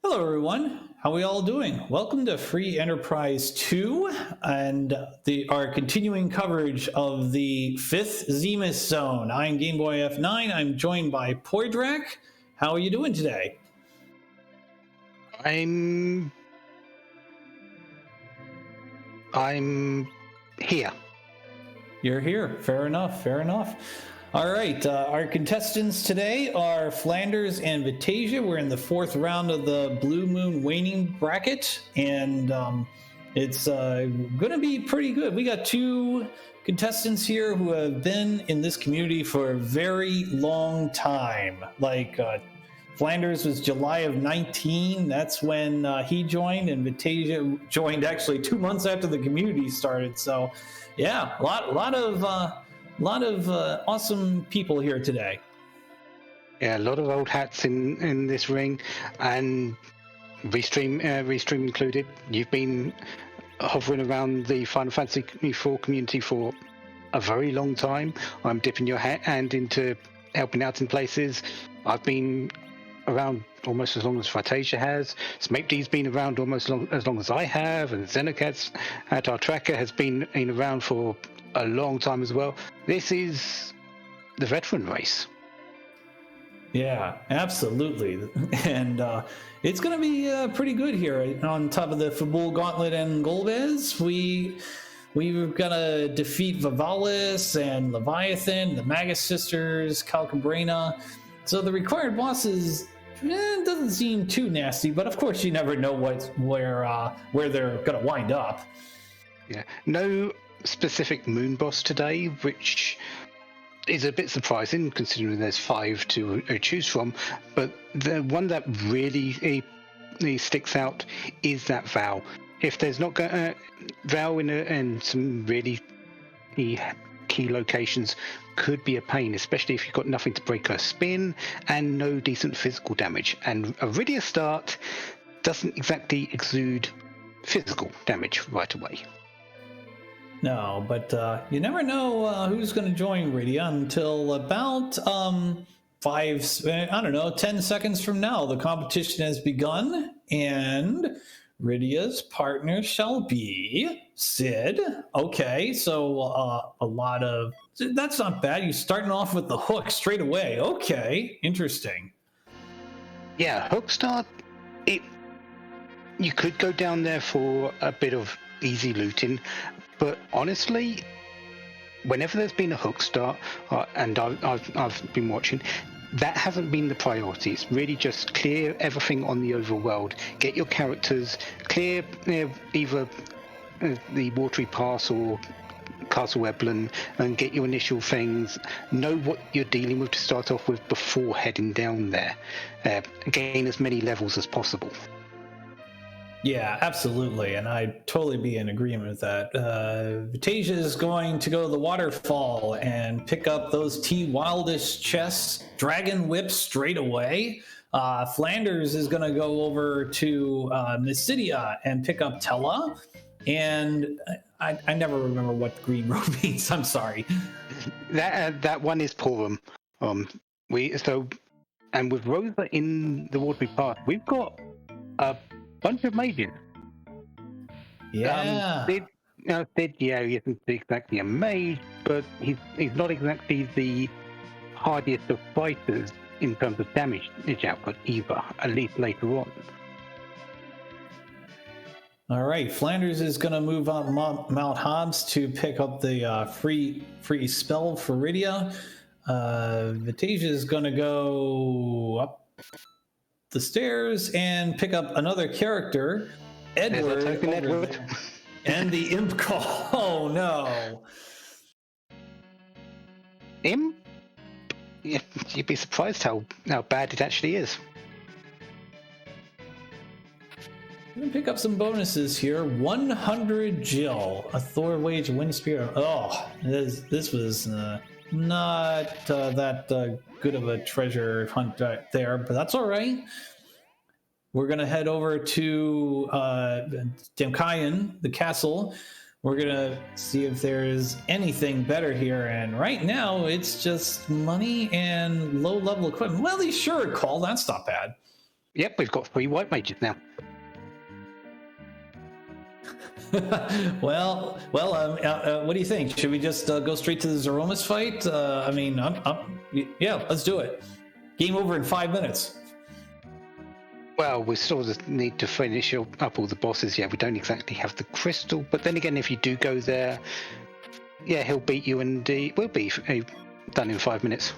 Hello, everyone. How are we all doing? Welcome to Free Enterprise 2 and our continuing coverage of the 5th Zemus zone. I'm Game Boy F9. I'm joined by Poydrak. How are you doing today? I'm here. You're here. Fair enough. Fair enough. All right. Our contestants today are Flanders and Vitasia. We're in the 4th round of the Blue Moon Waning bracket, and it's going to be pretty good. We got 2 contestants here who have been in this community for a very long time. Flanders was July of 19. That's when he joined, and Vitasia joined actually 2 months after the community started. So, yeah, a lot of awesome people here today. Yeah, a lot of old hats in this ring, and restream included. You've been hovering around the Final Fantasy IV community for a very long time. I'm dipping your hand into helping out in places. I've been around almost as long as Vitasia has. SmapeD's been around almost as long as I have, and Xenocats at our tracker has been around for a long time as well. This is the veteran race. Yeah, absolutely. And it's going to be pretty good here. On top of the Fabul, Gauntlet, and Golbez, we've got to defeat Vivalis and Leviathan, the Magus Sisters, Calcabrina. So the required bosses doesn't seem too nasty, but of course you never know where they're going to wind up. Yeah, no specific moon boss today, which is a bit surprising considering there's 5 to choose from, but the one that really sticks out is that Val. If there's not Val in some really key locations, could be a pain, especially if you've got nothing to break her spin and no decent physical damage. And Iridia Start doesn't exactly exude physical damage right away. No, but you never know who's going to join Iridia until about 10 seconds from now. The competition has begun, and Iridia's partner shall be Sid. Okay, so a lot of... That's not bad. You're starting off with the hook straight away. Okay, interesting. Yeah, hook start, you could go down there for a bit of easy looting, but honestly, whenever there's been a hook start, and I've been watching, that hasn't been the priority. It's really just clear everything on the overworld, get your characters, clear either the Watery Pass or Castle Eblin, and get your initial things, know what you're dealing with to start off with before heading down there. Gain as many levels as possible. Yeah, absolutely, and I'd totally be in agreement with that. Vitasia is going to go to the waterfall and pick up those T-Wildest chests, Dragon Whip straight away. Flanders is going to go over to Mysidia and pick up Tella, and I never remember what the green row means. I'm sorry. That one is Purim. And with Rosa in the Watery Path, we've got a bunch of mages. Yeah. Sid, he isn't exactly a mage, but he's not exactly the hardiest of fighters in terms of damage output either, at least later on. All right, Flanders is going to move on Mount Hobbs to pick up the free spell for Iridia. Vitasia is going to go up the stairs and pick up another character, Edward. And the Imp Call. Oh, no. Imp? You'd be surprised how bad it actually is. I'm going to pick up some bonuses here. 100 Jill, a Thor Wage Wind Spear. Oh, this was not that good of a treasure hunt there, but that's all right. We're going to head over to Demkayan, the castle. We're going to see if there's anything better here. And right now, it's just money and low-level equipment. Well, they sure call. That's not bad. Yep, we've got 3 white mages now. Well, what do you think? Should we just go straight to the Zeromus fight? I mean, yeah, let's do it. Game over in 5 minutes. Well, we still just need to finish up all the bosses. Yeah, we don't exactly have the crystal, but then again, if you do go there, yeah, he'll beat you, and it will be done in 5 minutes.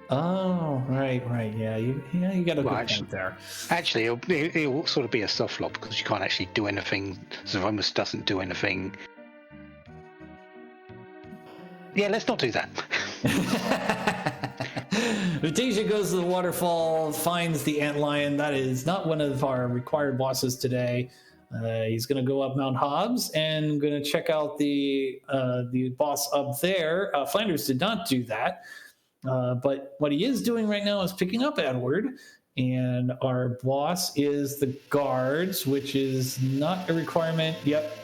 Oh, right, yeah, you got a good point there. Actually, it'll sort of be a soft lock because you can't actually do anything. Zeromus doesn't do anything. Yeah, let's not do that. Vitasia goes to the waterfall, finds the antlion. That is not one of our required bosses today. He's going to go up Mount Hobbs and going to check out the boss up there. Flanders did not do that. But what he is doing right now is picking up Edward, and our boss is the guards, which is not a requirement. Yep,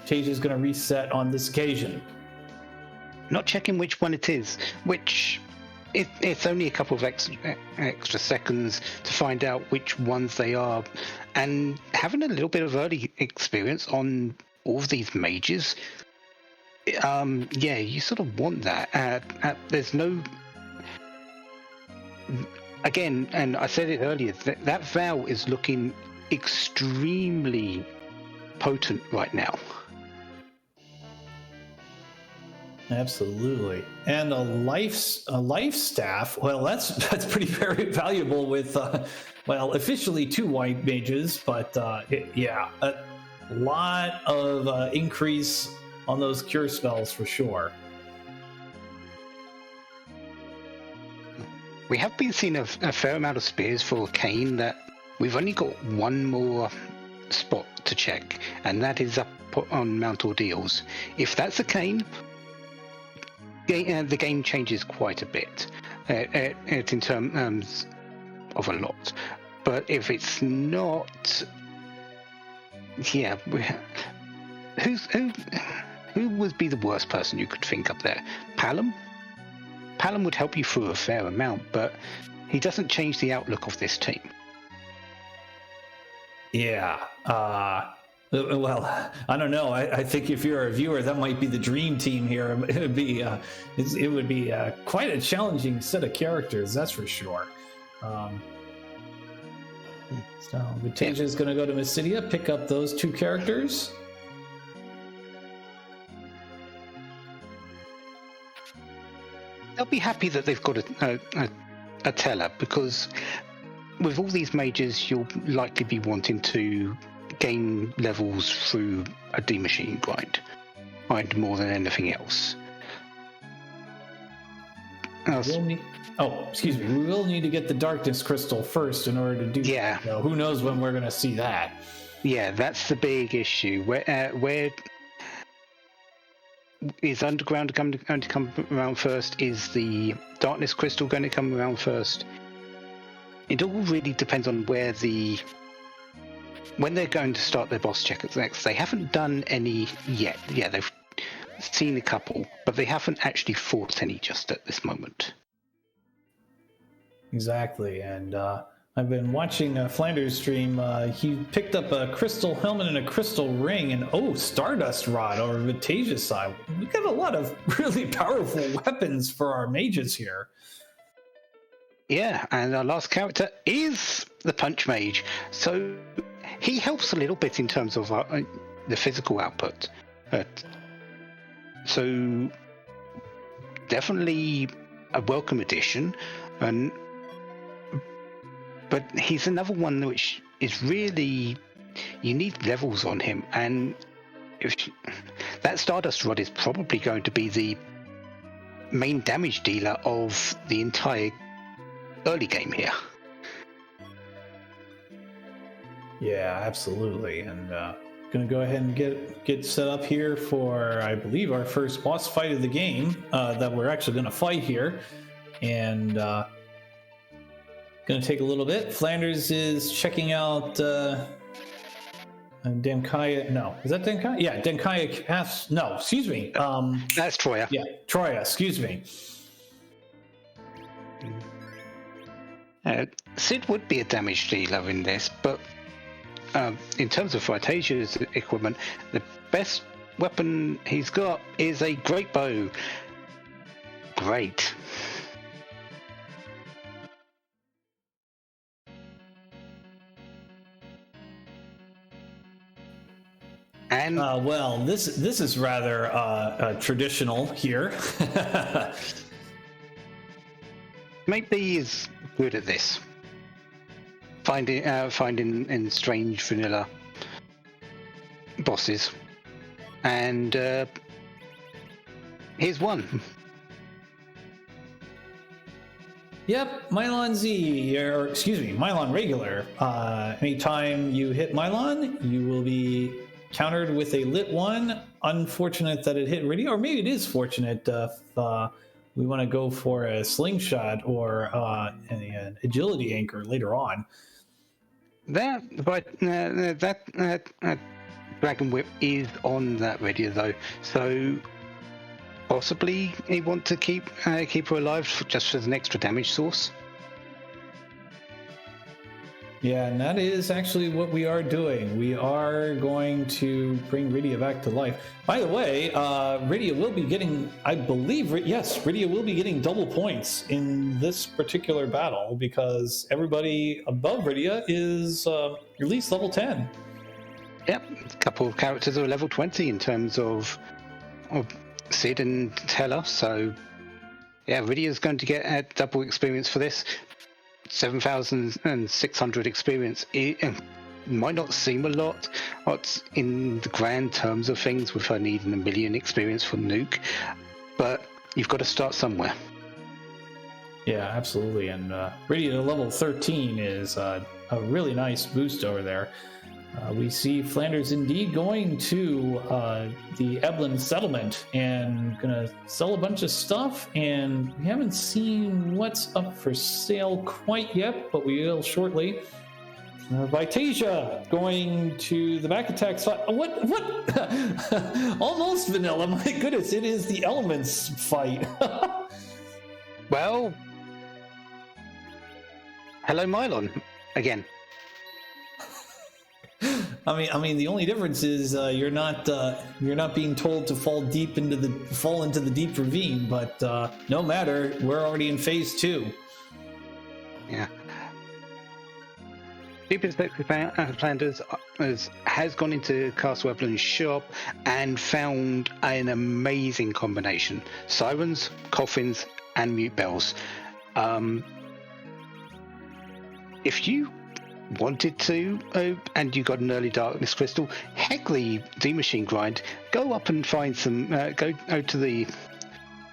Tasia is going to reset on this occasion. Not checking which one it is, which it's only a couple of extra seconds to find out which ones they are, and having a little bit of early experience on all of these mages, yeah, you sort of want that. There's no... Again, and I said it earlier, that Val is looking extremely potent right now. Absolutely. And a life staff, well, that's pretty very valuable with, well, officially 2 white mages, but yeah, a lot of increase on those cure spells for sure. We have been seeing a fair amount of spears for Kane. That we've only got one more spot to check, and that is up on Mount Ordeals. If that's a Kane, the game changes quite a bit in terms of a lot. But if it's not, yeah, who would be the worst person you could think up there? Palom? Palom would help you through a fair amount, but he doesn't change the outlook of this team. Yeah. Well, I don't know. I think if you're a viewer, that might be the dream team here. It would be quite a challenging set of characters, that's for sure. So Vitasia is going to go to Mysidia, pick up those 2 characters. They'll be happy that they've got a teller, because with all these mages, you'll likely be wanting to gain levels through a D-machine grind more than anything else. Excuse me. We will need to get the darkness crystal first in order to do that. So who knows when we're going to see that? Yeah, that's the big issue. Where is underground going to come around first? Is the darkness crystal going to come around first? It all really depends on when they're going to start their boss checkers next. They haven't done any yet. Yeah, they've seen a couple, but they haven't actually fought any just at this moment. Exactly, and I've been watching Flanders stream. He picked up a crystal helmet and a crystal ring, and Stardust Rod over Vitasia's side. We got a lot of really powerful weapons for our mages here. Yeah, and our last character is the Punch Mage. So he helps a little bit in terms of the physical output. So definitely a welcome addition. But he's another one which is really, you need levels on him, and that Stardust Rod is probably going to be the main damage dealer of the entire early game here. Yeah, absolutely, and gonna go ahead and get set up here for, I believe, our first boss fight of the game that we're actually gonna fight here, and gonna take a little bit. Flanders is checking out Denkaya. No, is that Denkaya? Yeah, Denkaya. No, excuse me. That's Troya. Yeah, Troya. Excuse me. Sid would be a damage dealer in this, but in terms of Vitasia's equipment, the best weapon he's got is a great bow. Great. And well, this is rather traditional here. maybe he's good at this. Finding in strange vanilla bosses, and here's one. Yep, Mylon Z, or excuse me, Mylon regular. Anytime you hit Mylon, you will be countered with a lit one. Unfortunate that it hit Ridia, or maybe it is fortunate if we want to go for a slingshot or an agility anchor later on. That Dragon Whip is on that radio though, so possibly you want to keep her alive just as an extra damage source. Yeah, and that is actually what we are doing. We are going to bring Ridia back to life. By the way, Ridia will be getting, I believe, yes, Ridia will be getting double points in this particular battle because everybody above Ridia is at least level 10. Yep, a couple of characters are level 20 in terms of Sid and Teller, so yeah, Ridia's going to get double experience for this. 7,600 experience. It might not seem a lot in the grand terms of things with her needing 1 million experience for Nuke, but you've got to start somewhere. Yeah, absolutely. And Ridia to level 13 is a really nice boost over there. We see Flanders indeed going to the Eblin settlement and gonna sell a bunch of stuff, and we haven't seen what's up for sale quite yet, but we will shortly. Vitasia going to the back attack spot. What? Almost vanilla. My goodness, it is the elements fight. Well, hello Mylon again. I mean, the only difference is you're not being told to fall into the deep ravine. But no matter, we're already in phase 2. Yeah. StupidSecksyFlanders has gone into Castle Eblin's shop and found an amazing combination: sirens, coffins, and mute bells. If you wanted to, and you got an early darkness crystal, heck the D-Machine grind, go up and find some, go to the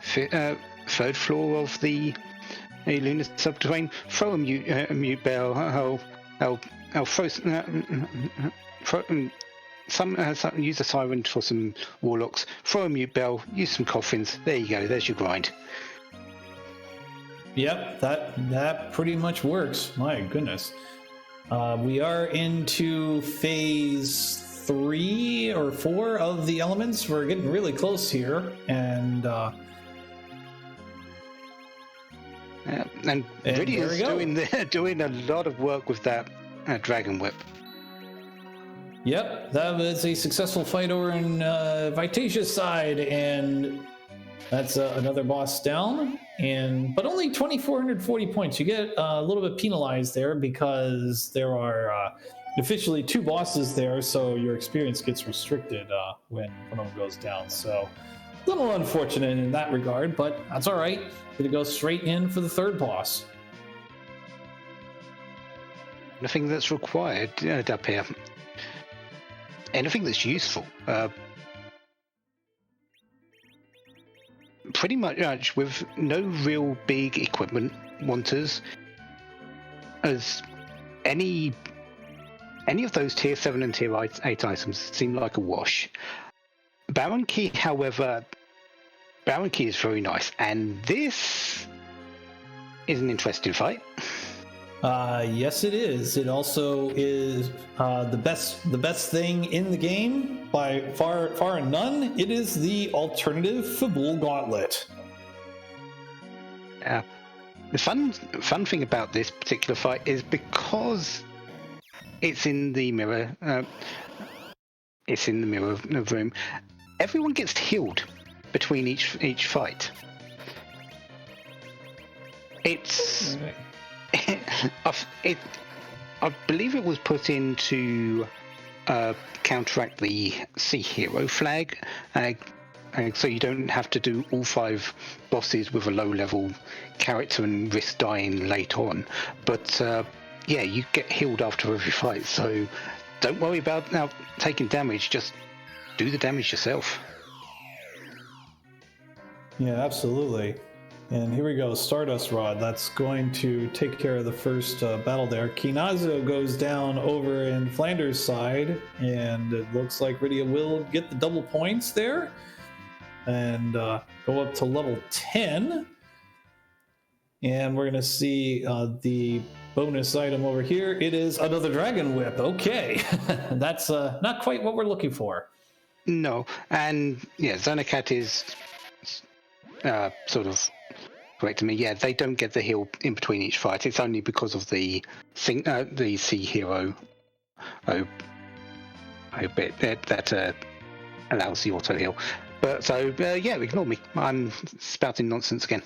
third floor of the lunar subterranean, throw a mute bell, I'll throw use a siren for some warlocks, throw a mute bell, use some coffins, there you go, there's your grind. Yep, that pretty much works. My goodness. We are into phase 3 or 4 of the elements. We're getting really close here, and Ridia's doing a lot of work with that Dragon Whip. Yep, that was a successful fight over in Vitasia's side, and that's another boss down. But only 2,440 points. You get a little bit penalized there because there are officially 2 bosses there, so your experience gets restricted when one of them goes down. So a little unfortunate in that regard, but that's all right. Gonna go straight in for the 3rd boss. Nothing that's required up here. Anything that's useful. Pretty much with no real big equipment wanters, as any of those tier 7 and tier 8 items seem like a wash. Baron Key, however, is very nice, and this is an interesting fight. Yes, it is. It also is the best thing in the game by far and none. It is the alternative Fabul gauntlet. Yeah, The fun thing about this particular fight is because it's in the mirror. It's in the mirror room. Everyone gets healed between each fight. It's I believe it was put in to counteract the Sea Hero flag, so you don't have to do all 5 bosses with a low-level character and risk dying late on. But yeah, you get healed after every fight, so don't worry about now taking damage. Just do the damage yourself. Yeah, absolutely. And here we go, Stardust Rod. That's going to take care of the first battle there. Kinazo goes down over in Flanders' side, and it looks like Rydia will get the double points there and go up to level 10. And we're going to see the bonus item over here. It is another Dragon Whip. Okay, that's not quite what we're looking for. No, and yeah, Xanacat is sort of correcting me. Yeah, they don't get the heal in between each fight. It's only because of the Sea Hero bit that allows the auto heal. But so yeah, ignore me. I'm spouting nonsense again.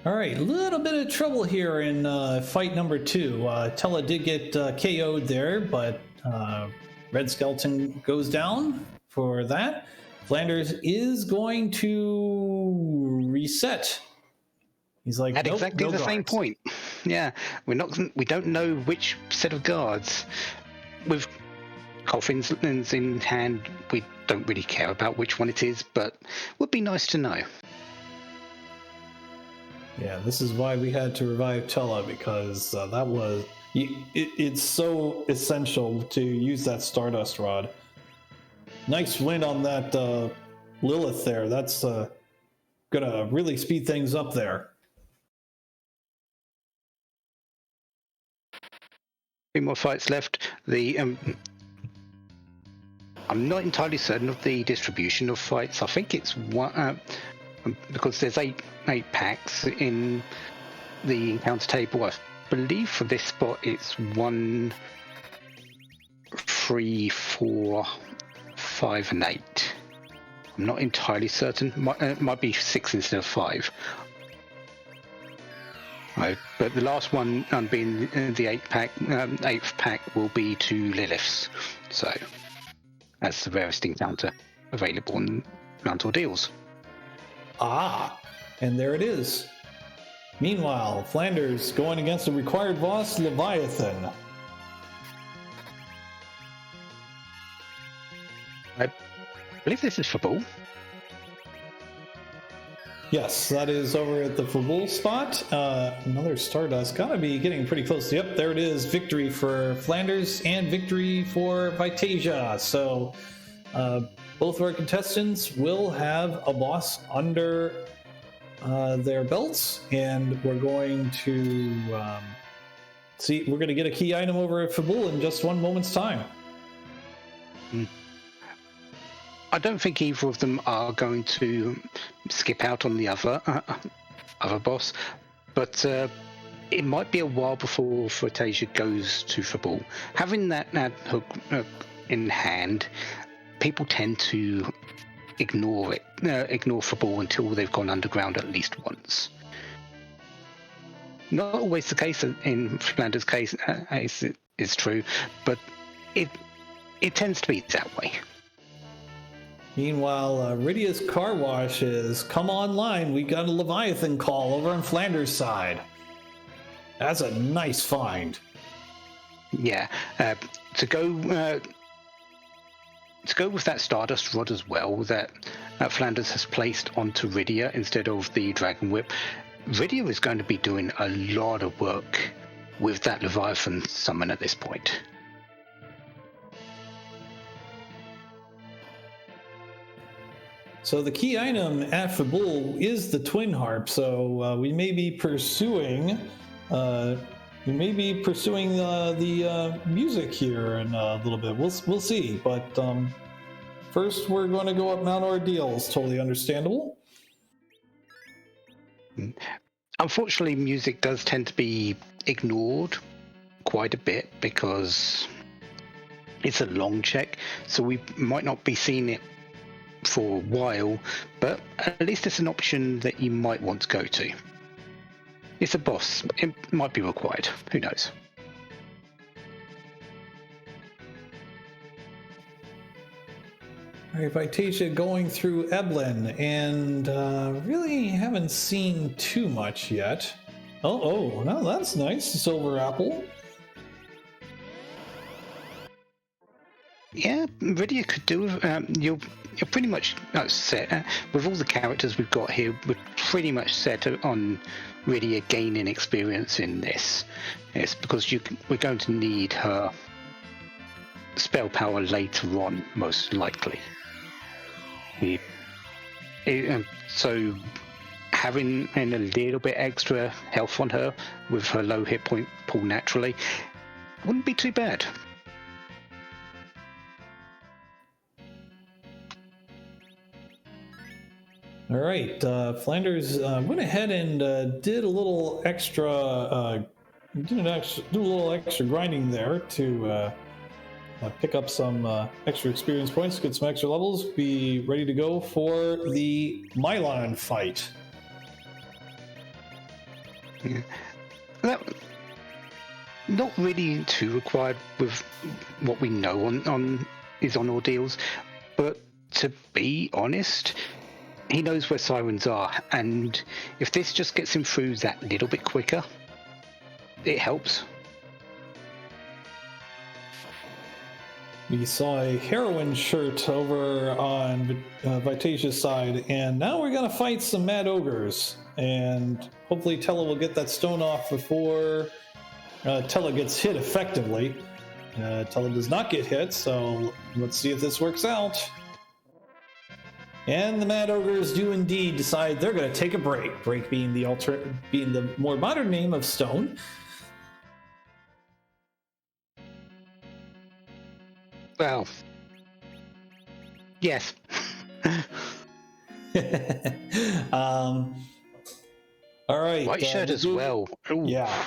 All right, a little bit of trouble here in fight number 2. Tella did get KO'd there, but Red Skeleton goes down for that. Flanders is going to reset. He's like, at nope, exactly no the guards. same point. Yeah, we don't know which set of guards. With coffins in hand, we don't really care about which one it is, but would be nice to know. Yeah, this is why we had to revive Tella, because that was... It's so essential to use that Stardust Rod. Nice win on that Lilith there. That's gonna really speed things up there. 3 more fights left. I'm not entirely certain of the distribution of fights. I think it's one because there's eight packs in the encounter table. I believe for this spot it's 1, 3, 4, 5, and 8. I'm not entirely certain. It might be 6 instead of 5. Right, but the last one, being the 8th pack, will be 2 Liliths. So that's the rarest encounter available on Mount Ordeals. Ah, and there it is. Meanwhile, Flanders going against the required boss, Leviathan. I believe this is Fabul. Yes, that is over at the Fabul spot. Another Stardust. Gotta be getting pretty close. Yep, there it is. Victory for Flanders and victory for Vitasia. So both of our contestants will have a boss under their belts, and we're going to see. We're going to get a key item over at Fabul in just one moment's time. I don't think either of them are going to skip out on the other boss, but it might be a while before Vitasia goes to Fabul. Having that hook in hand, people tend to ignore Fabul until they've gone underground at least once. Not always the case in Flanders' case, it's true, but it tends to be that way. Meanwhile, Rydia's car wash is come online. We got a Leviathan call over on Flanders' side. That's a nice find. Yeah, to go with that Stardust Rod as well that Flanders has placed onto Rydia instead of the Dragon Whip. Rydia is going to be doing a lot of work with that Leviathan summon at this point. So the key item at Fabul is the Twin Harp. So we may be pursuing the music here in a little bit. We'll see. But first we're going to go up Mount Ordeals. Totally understandable. Unfortunately, music does tend to be ignored quite a bit because it's a long check, so we might not be seeing it for a while, but at least it's an option that you might want to go to. It's a boss. It might be required. Who knows? All right, Vitasia going through Eblin, and really haven't seen too much yet. Oh, no, that's nice. Silver apple. Yeah, Rydia could do. You're pretty much set with all the characters we've got here. We're pretty much set on Rydia gaining experience in this. It's because we're going to need her spell power later on, most likely. So having a little bit extra health on her with her low hit point pool naturally wouldn't be too bad. All right, Flanders went ahead and did a little extra, do a little extra grinding there to pick up some extra experience points, get some extra levels, be ready to go for the Mylon fight. Yeah. Not really too required with what we know on Ordeals, but to be honest, he knows where sirens are, and if this just gets him through that little bit quicker, it helps. We saw a heroin shirt over on Vitasia's side, and now we're going to fight some mad ogres, and hopefully Tella will get that stone off before Tella gets hit effectively. Tella does not get hit, so let's see if this works out. And the Mad Ogres do indeed decide they're going to take a break. Break being the more modern name of stone. Well, yes. All right. White shirt as well. Ooh. Yeah.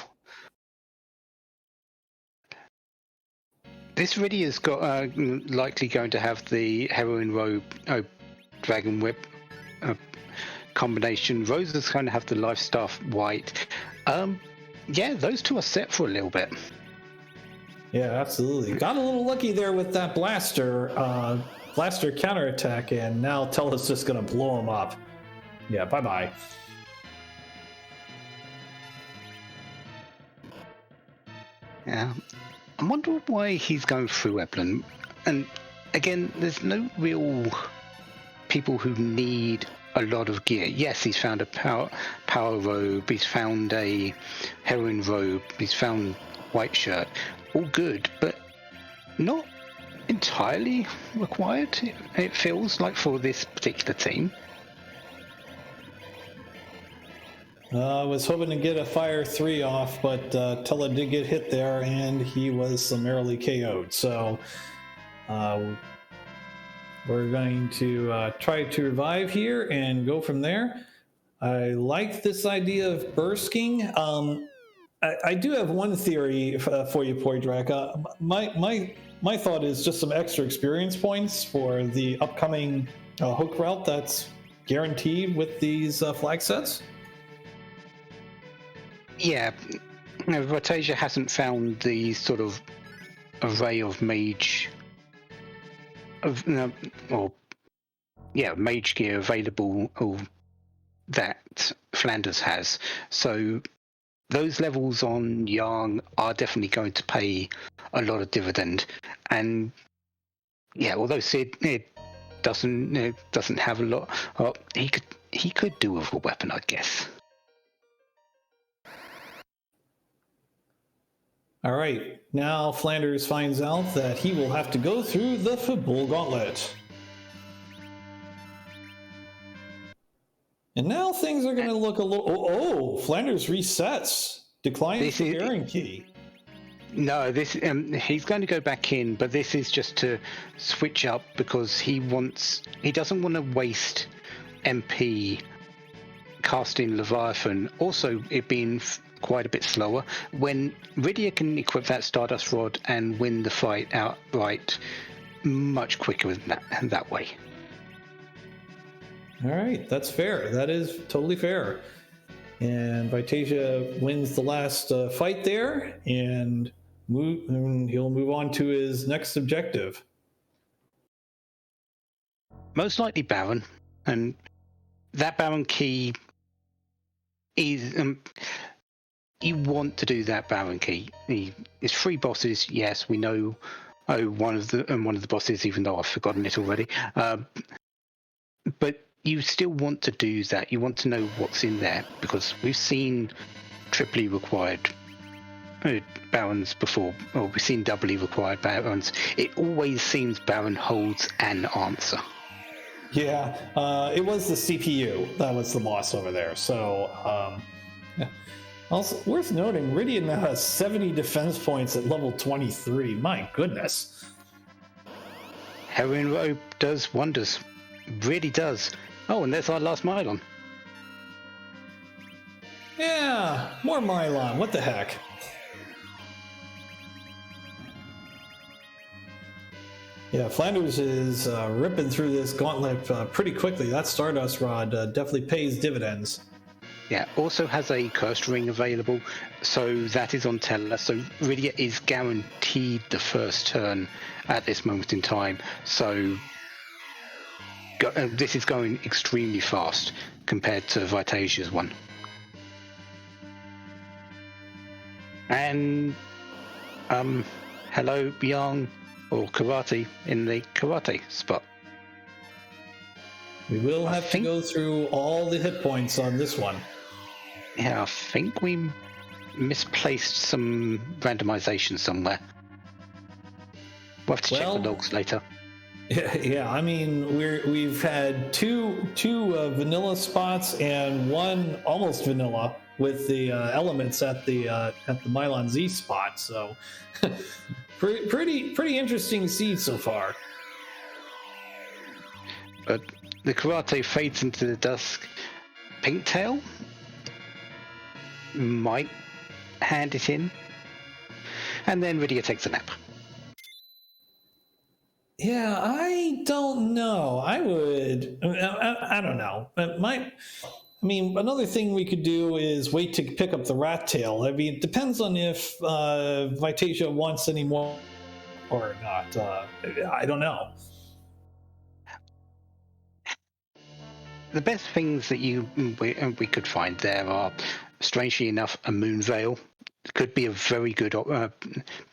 This really has got likely going to have the heroin robe. Dragon Whip combination. Rose is going to have the life staff white. Yeah, those two are set for a little bit. Yeah, absolutely. Got a little lucky there with that blaster counterattack, and now Tella's just going to blow him up. Yeah, bye-bye. Yeah. I wonder why he's going through Eblin. And again, there's no real people who need a lot of gear. Yes, he's found a power robe, he's found a heroin robe, he's found white shirt. All good, but not entirely required, it feels like, for this particular team. I was hoping to get a Fire 3 off, but Tella did get hit there, and he was summarily KO'd. So we're going to try to revive here and go from there. I like this idea of bursting. I do have one theory for you, Poydrak. My thought is just some extra experience points for the upcoming hook route that's guaranteed with these flag sets. Yeah, Vitasia hasn't found the sort of array of mage mage gear available that Flanders has. So those levels on Yarn are definitely going to pay a lot of dividend. And yeah, although Sid doesn't have a lot, he could do with a weapon, I guess. All right, now Flanders finds out that he will have to go through the Fabul gauntlet. And now things are going to look a little... Oh, Flanders resets. Declines the bearing key. No, this he's going to go back in, but this is just to switch up because he doesn't want to waste MP casting Leviathan. Also, it being quite a bit slower. When Rydia can equip that Stardust Rod and win the fight outright much quicker than that way. All right, that's fair. That is totally fair. And Vitasia wins the last fight there, and he'll move on to his next objective. Most likely Baron, and that Baron key is you want to do that Baron key. It's 3 bosses. Yes, we know. Oh, one of the bosses, even though I've forgotten it already. But you still want to do that. You want to know what's in there because we've seen triply required Barons before, or we've seen doubly required Barons. It always seems Baron holds an answer. Yeah, it was the CPU that was the boss over there. So, yeah. Also worth noting, Rydia now has 70 defense points at level 23. My goodness. Heroin Robe does wonders. Really does. Oh, and there's our last Mylon. Yeah, more Mylon. What the heck? Yeah, Flanders is ripping through this gauntlet pretty quickly. That Stardust Rod definitely pays dividends. Yeah, also has a cursed ring available, so that is on Teller. So Rydia is guaranteed the first turn at this moment in time. So this is going extremely fast compared to Vitasia's one. And hello, Yang or Karate in the karate spot. We will have to go through all the hit points on this one. Yeah, I think we misplaced some randomization somewhere. We'll have to check the logs later. Yeah. I mean, we've had two vanilla spots and one almost vanilla with the elements at the Mylon Z spot. So, pretty interesting seed so far. But the karate fades into the dusk. Pinktail might hand it in, and then Rydia takes a nap. Yeah, I don't know. I would. I don't know. Another thing we could do is wait to pick up the rat tail. I mean, it depends on if Vitasia wants any more or not. I don't know. The best things that we could find there are, strangely enough, a moon veil. Could be a very good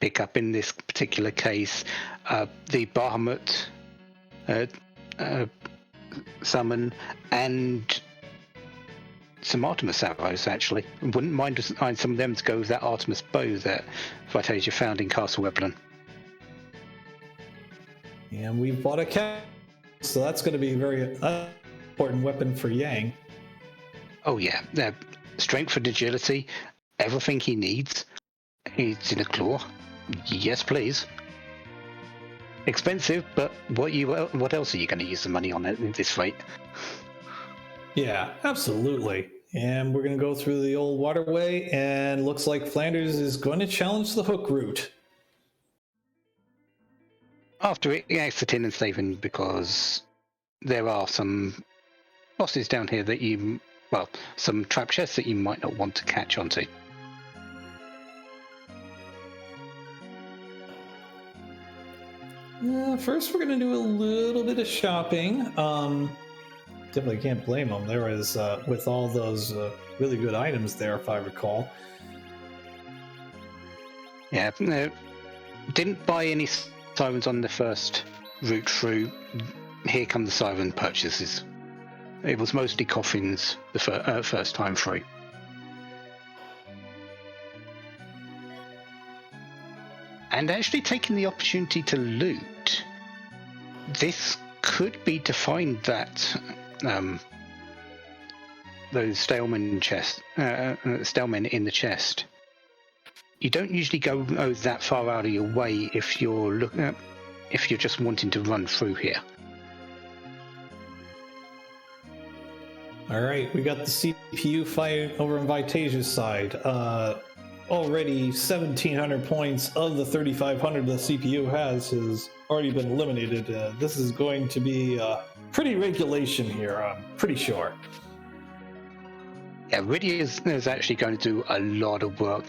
pickup in this particular case. The Bahamut summon and some Artemis arrows, actually. Wouldn't mind some of them to go with that Artemis bow that Vitasia found in Castle Eblin. And we've bought a cat, so that's going to be a very important weapon for Yang. Oh yeah, strength and agility, everything he needs. It's in a claw. Yes, please. Expensive, but what else are you going to use the money on at this rate? Yeah, absolutely. And we're going to go through the old waterway, and looks like Flanders is going to challenge the hook route. After it exits in and saving, because there are some bosses down here that some trap chests that you might not want to catch onto. First, we're going to do a little bit of shopping. Definitely can't blame them. There was, with all those really good items there, if I recall. Yeah, didn't buy any sirens on the first route through. Here come the siren purchases. It was mostly coffins the first time through. And actually taking the opportunity to loot. This could be to find that those Stalemen in the chest. you don't usually go that far out of your way if you're just wanting to run through here. All right, we got the CPU fight over on Vitasia's side. Already 1,700 points of the 3,500 the CPU has already been eliminated. This is going to be pretty regulation here, I'm pretty sure. Yeah, Rydia is actually going to do a lot of work.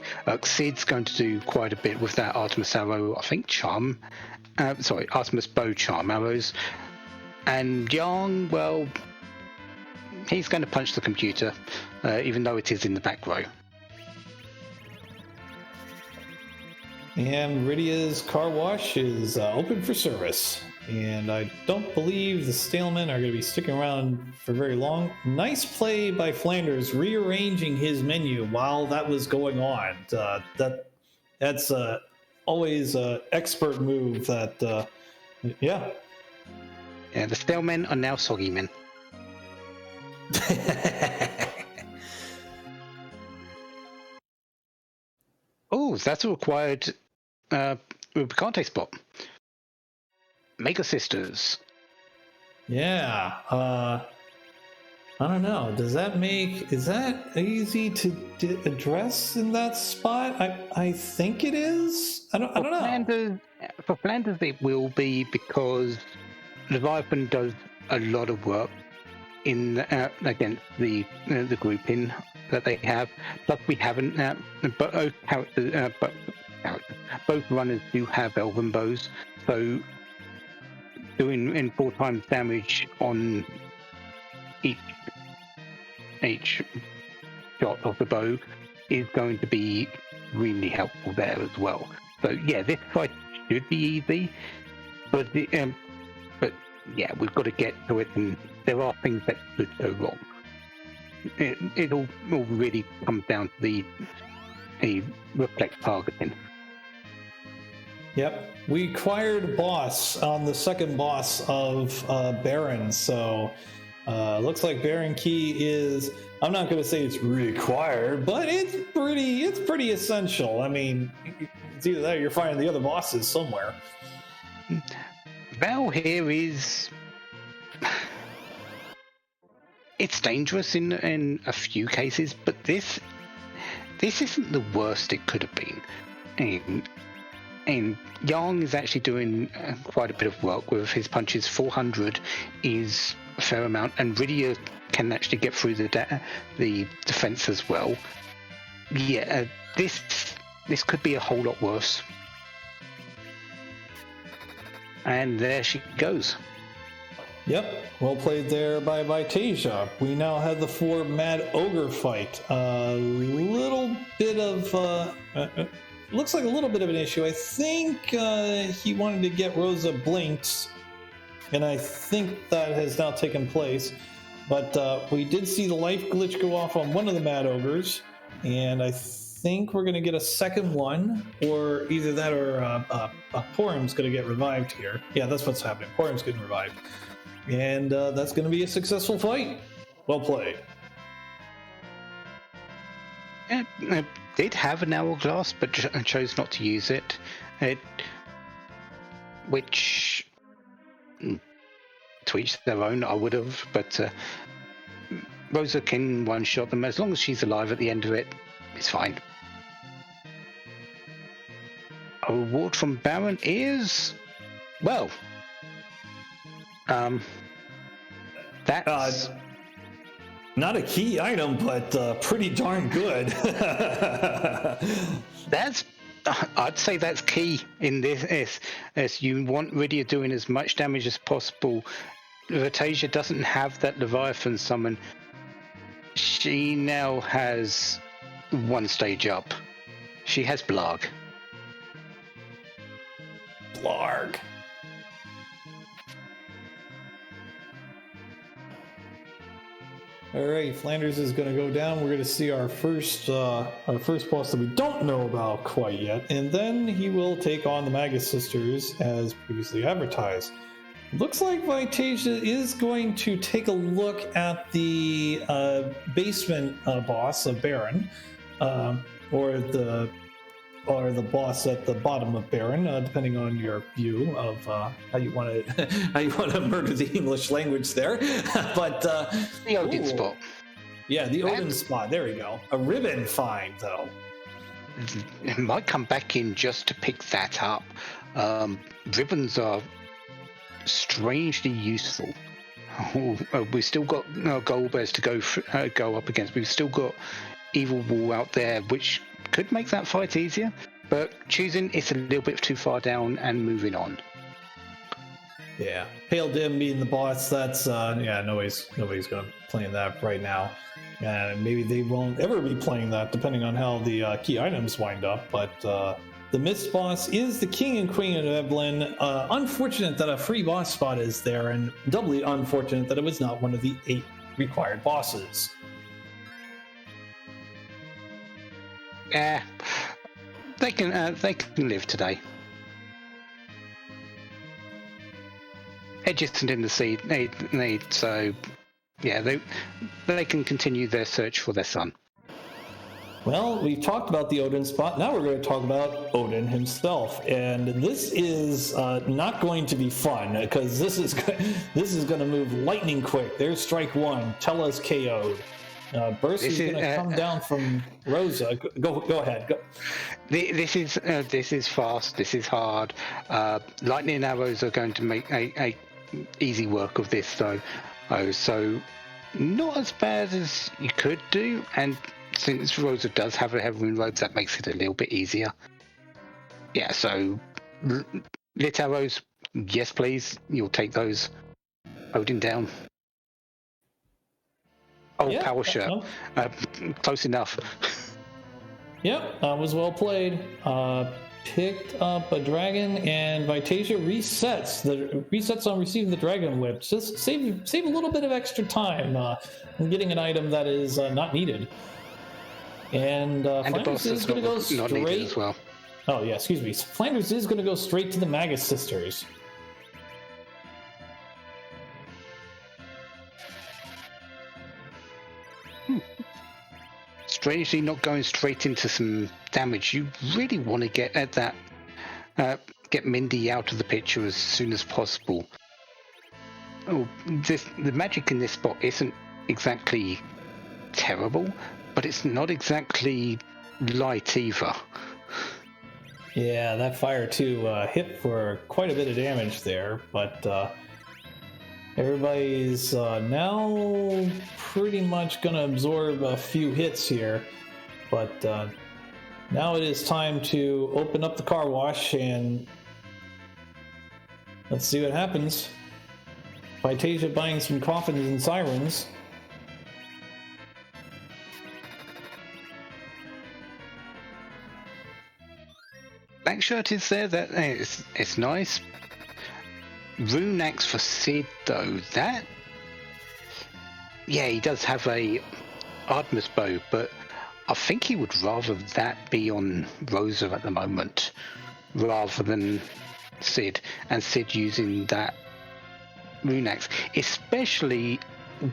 Sid's going to do quite a bit with that Artemis arrow, I think Artemis bow charm arrows. And Yang, well, he's going to punch the computer, even though it is in the back row. And Rydia's car wash is open for service. And I don't believe the Stalemen are going to be sticking around for very long. Nice play by Flanders, rearranging his menu while that was going on. That's always an expert move that, yeah. Yeah, the Stalemen are now soggy men. Oh, that's a required Rubicante spot. Mega Sisters. Yeah. I don't know. Is that easy to address in that spot? I think it is. I don't know. For Flanders, it will be because Leviathan does a lot of work in against the grouping that they have. Plus, we haven't. Both runners do have elven bows, so doing in 4 times damage on each shot of the bow is going to be really helpful there as well. So yeah, this fight should be easy, but yeah, we've got to get to it, and there are things that could go wrong. It all really comes down to the reflect targeting. Yep, we acquired boss on the second boss of Baron, so looks like Baron Key is, I'm not going to say it's required, but it's pretty essential. I mean, it's either that or you're finding the other bosses somewhere. Val here is, it's dangerous in a few cases, but this isn't the worst it could have been. And Yang is actually doing quite a bit of work with his punches. 400 is a fair amount, and Rydia can actually get through the defense as well. Yeah, this could be a whole lot worse. And there she goes. Yep, well played there by Vitasia. We now have the 4 Mad Ogre fight. Little bit of looks like a little bit of an issue. I think he wanted to get Rosa blinked, and I think that has now taken place. But we did see the life glitch go off on one of the Mad Ogres, and I think we're going to get a second one, or either that or Porium's going to get revived here. Yeah, that's what's happening. Porium's getting revived. And that's going to be a successful fight. Well played. I did have an hourglass, but chose not to use it. Which, to each their own, I would have, but Rosa can one-shot them. As long as she's alive at the end of it, it's fine. A reward from Baron is, well, that's not a key item, but pretty darn good. I'd say that's key in this. As you want Rydia doing as much damage as possible. Vitasia doesn't have that Leviathan summon. She now has 1 stage up. She has Blarg. Blarg. All right, Flanders is going to go down. We're going to see our first boss that we don't know about quite yet, and then he will take on the Magus Sisters as previously advertised. Looks like Vitasia is going to take a look at the basement boss of Baron, or the or the boss at the bottom of Baron, depending on your view of how you want to how you want to murder the English language there. But The Odin spot. Yeah, the Odin spot. There we go. A ribbon find, though. It might come back in just to pick that up. Ribbons are strangely useful. We've still got gold bears to go up against. We've still got Evil Wall out there, which could make that fight easier. But choosing it's a little bit too far down and moving on. Yeah, Pale Dim being the boss. That's nobody's going to play that right now, and maybe they won't ever be playing that, depending on how the key items wind up. But the Mist boss is the King and Queen of Evelyn. Unfortunate that a free boss spot is there, and doubly unfortunate that it was not one of the 8 required bosses. Yeah, they can live today. Edge isn't in the seed, so yeah, they can continue their search for their son. Well, we've talked about the Odin spot. Now we're going to talk about Odin himself, and this is not going to be fun because this is going to move lightning quick. There's strike 1. Tella's KO'd. Burst is going to come down from Rosa. Go ahead. Go. This is fast. This is hard. Lightning arrows are going to make a easy work of this, though. So not as bad as you could do, and since Rosa does have a Heavenly Robe, that makes it a little bit easier. Yeah. So lit arrows, yes, please. You'll take those. Odin down. Oh, yeah, power shirt. Close enough. Yep, that was well played. Picked up a dragon, and Vitasia resets on receiving the dragon whip. Just save a little bit of extra time in getting an item that is not needed. And Flanders is going to go straight. As well. Oh yeah, excuse me. Flanders is going to go straight to the Magus sisters. Strangely not going straight into some damage. You really want to get at that, get Mindy out of the picture as soon as possible. Oh, the magic in this spot isn't exactly terrible, but it's not exactly light either. Yeah, that fire 2 hit for quite a bit of damage there, but everybody's now pretty much going to absorb a few hits here, but now it is time to open up the car wash and let's see what happens. Vitasia buying some coffins and sirens. Black shirt is there. That it's nice. Rune axe for Sid, though. That, yeah, he does have a Artemis bow, but I think he would rather that be on Rosa at the moment rather than Sid, and Sid using that rune axe, especially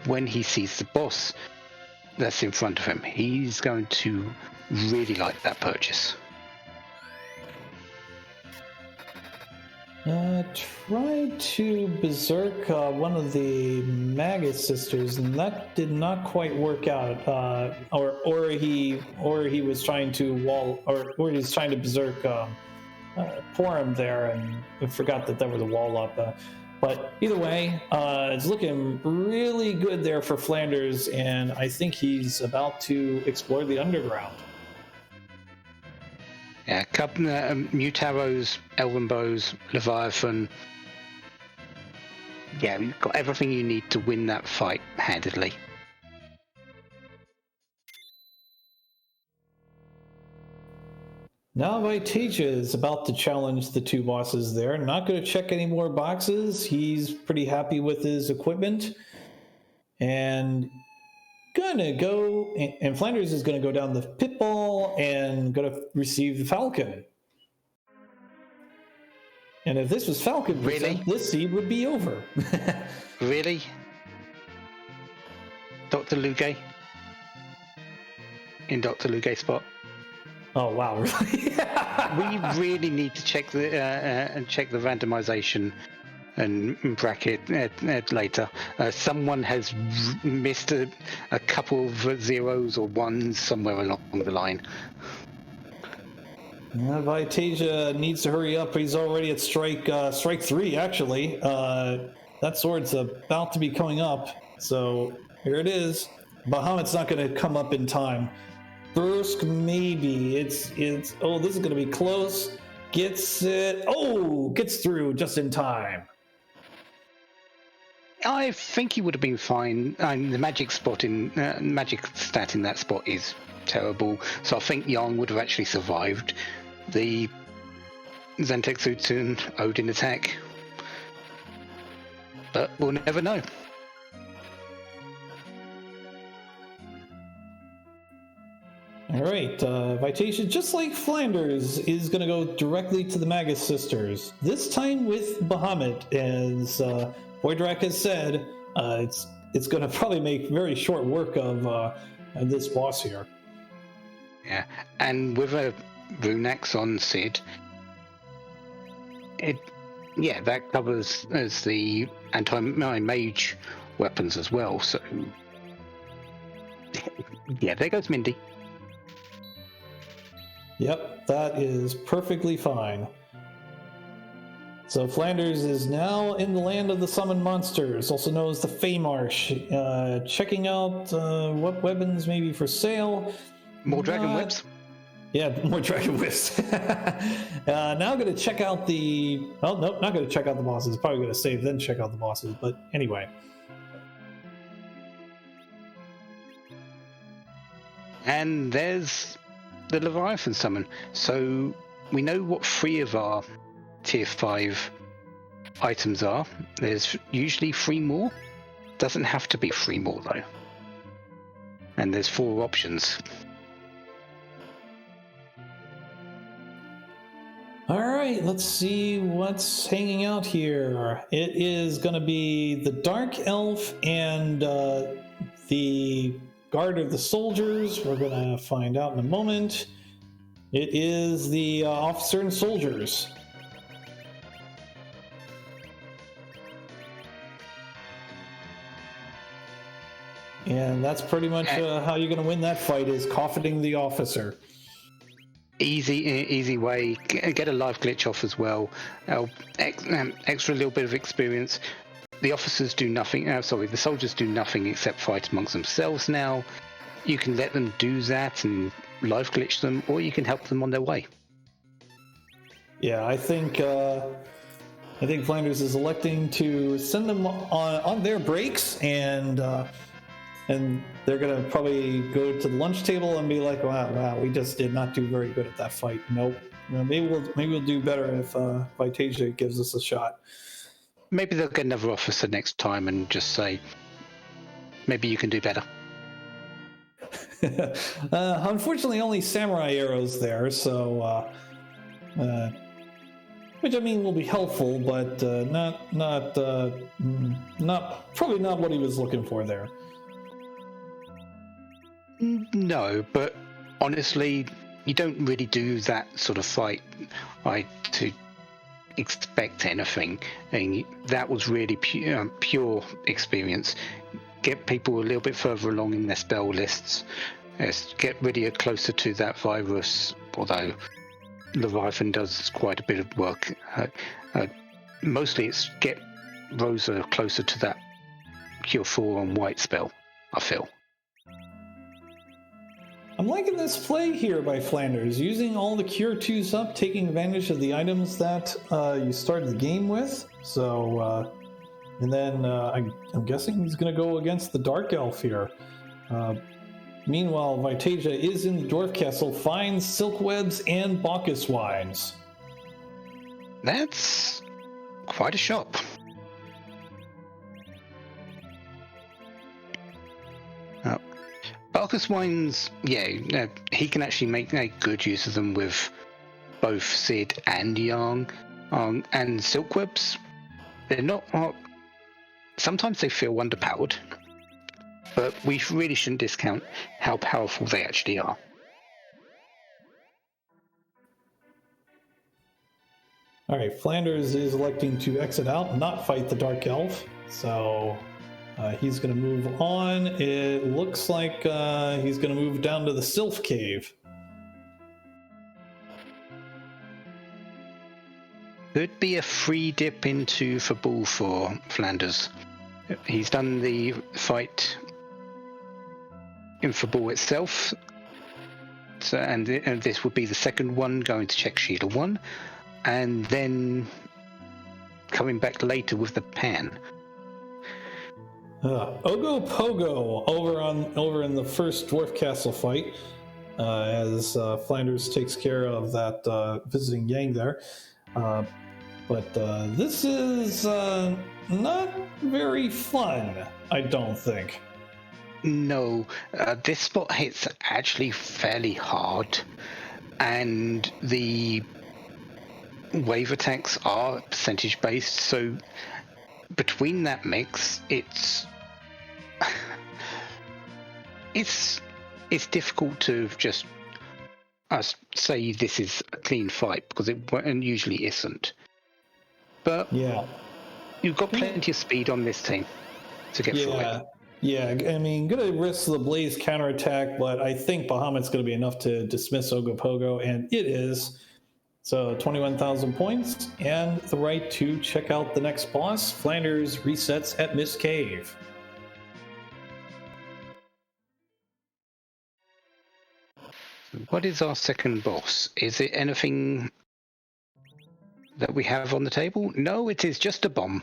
when he sees the boss that's in front of him. He's going to really like that purchase. Tried to berserk one of the Magus sisters, and that did not quite work out. Or he was trying to or he's trying to berserk Porum there, and forgot that was a wall up. But either way, it's looking really good there for Flanders, and I think he's about to explore the underground. Yeah, Mute Arrows, Elven Bows, Leviathan. Yeah, you've got everything you need to win that fight handedly. Now Vitasia is about to challenge the 2 bosses there. Not going to check any more boxes. He's pretty happy with his equipment. And gonna go, and Flanders is going to go down the pitball and going to receive the Falcon. And if this was Falcon, really? This seed would be over. Really? Dr. Luge? In Dr. Luge's spot? Oh, wow, really? we really need to check the randomization and bracket later. Someone has missed a couple of zeros or ones somewhere along the line. Vitasia needs to hurry up. He's already at strike 3, actually. That sword's about to be coming up. So here it is. Bahamut's not going to come up in time. Bursk, maybe. It's. Oh, this is going to be close. Gets it. Oh, gets through just in time. I think he would have been fine. The magic stat in that spot is terrible. So I think Yang would have actually survived the Zentekutsu Odin attack. But we'll never know. All right, Vitasia, just like Flanders, is going to go directly to the Magus sisters. This time with Bahamut, as Voidrak has said, it's going to probably make very short work of this boss here. Yeah, and with a Runex on Sid, that covers as the anti-mage weapons as well. So, yeah, there goes Mindy. Yep, that is perfectly fine. So Flanders is now in the land of the summoned monsters, also known as the Feymarsh, checking out what weapons may be for sale. More dragon whips? Yeah, more dragon whips. Now going to check out the... Well, nope, not going to check out the bosses. Probably going to save, then check out the bosses. But anyway. And there's the Leviathan summon. So we know what 3 of our tier 5 items are. There's usually 3 more. Doesn't have to be 3 more though. And there's 4 options. All right, let's see what's hanging out here. It is going to be the Dark Elf and the Guard of the Soldiers. We're going to find out in a moment. It is the Officer and Soldiers. And that's pretty much how you're going to win that fight, is coffining the officer. Easy way. Get a live glitch off as well. Extra little bit of experience. The officers do nothing. The soldiers do nothing except fight amongst themselves now. You can let them do that and live glitch them, or you can help them on their way. Yeah, I think Flanders is electing to send them on their breaks, and they're gonna probably go to the lunch table and be like, "Wow, we just did not do very good at that fight. Nope. Maybe we'll do better if Vitasia gives us a shot." Maybe they'll get another officer next time and just say, "Maybe you can do better." Unfortunately, only samurai arrows there, so which I mean will be helpful, but probably not what he was looking for there. No, but honestly, you don't really do that sort of fight to expect anything. And that was really pure experience. Get people a little bit further along in their spell lists. Get really closer to that virus, although Leviathan does quite a bit of work. Mostly it's get Rosa closer to that Cure 4 on white spell, I feel. I'm liking this play here by Flanders, using all the Cure 2s up, taking advantage of the items that you started the game with. So, and then I'm guessing he's going to go against the Dark Elf here. Meanwhile, Vitasia is in the Dwarf Castle, finds silk webs and Bacchus wines. That's quite a shop. Bacchus wines, he can actually make good use of them with both Sid and Yang. And silk webs, they're not... sometimes they feel underpowered, but we really shouldn't discount how powerful they actually are. All right, Flanders is electing to exit out, not fight the Dark Elf. So he's going to move on. It looks like he's going to move down to the Sylph Cave. Could be a free dip into Fabul for Flanders. He's done the fight in Fabul itself. So, and this would be the second one, going to check Sheila 1, and then coming back later with the pan. Ogo Pogo over in the first Dwarf Castle fight, as Flanders takes care of that visiting Yang there. But this is not very fun, I don't think. No, this spot hits actually fairly hard, and the wave attacks are percentage based, so between that mix, it's difficult to just say this is a clean fight, because it usually isn't. But yeah, you've got plenty of speed on this team to get through it. Yeah, I mean, gonna risk the Blaze counterattack, but I think Bahamut's gonna be enough to dismiss Ogopogo, and it is. So 21,000 points, and the right to check out the next boss. Flanders resets at Mist Cave. What is our second boss? Is it anything that we have on the table? No, it is just a bomb.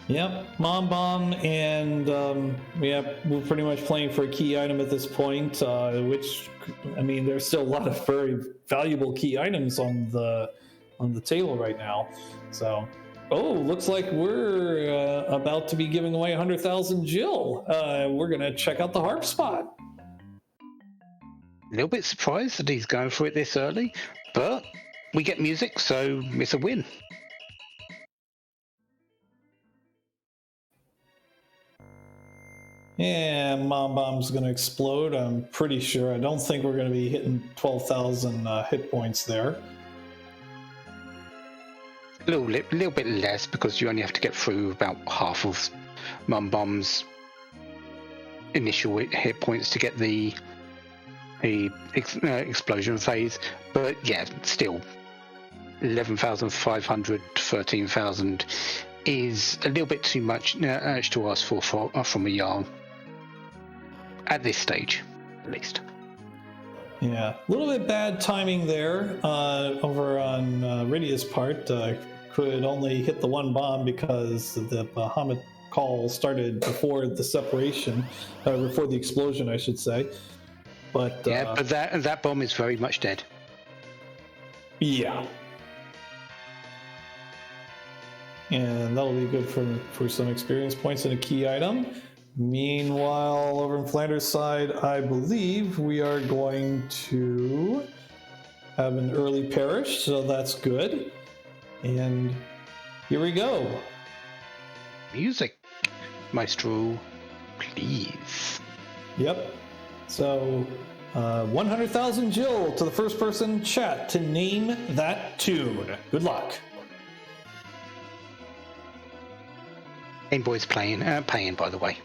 Yep, Mom Bomb, and we're pretty much playing for a key item at this point, which, I mean, there's still a lot of very valuable key items on the table right now. So, looks like we're about to be giving away 100,000 Jill. We're going to check out the harp spot. A little bit surprised that he's going for it this early, but we get music, so it's a win. Yeah, Mom Bomb's going to explode, I'm pretty sure. I don't think we're going to be hitting 12,000 hit points there. A little bit less, because you only have to get through about half of Mum Bomb's initial hit points to get the explosion phase. But yeah, still 11,500 to 13,000 is a little bit too much to ask for from a Jarl at this stage, at least. Yeah, a little bit bad timing there over on Rydia's part. Could only hit the one bomb because the Bahamut call started before the separation, before the explosion, I should say. But but that bomb is very much dead. Yeah. And that'll be good for some experience points and a key item. Meanwhile, over in Flanders' side, I believe we are going to have an early parish, so that's good. And here we go. Music, Maestro, please. Yep. So, 100,000 Jill to the first person chat to name that tune. Good luck. Game Boy's paying, by the way.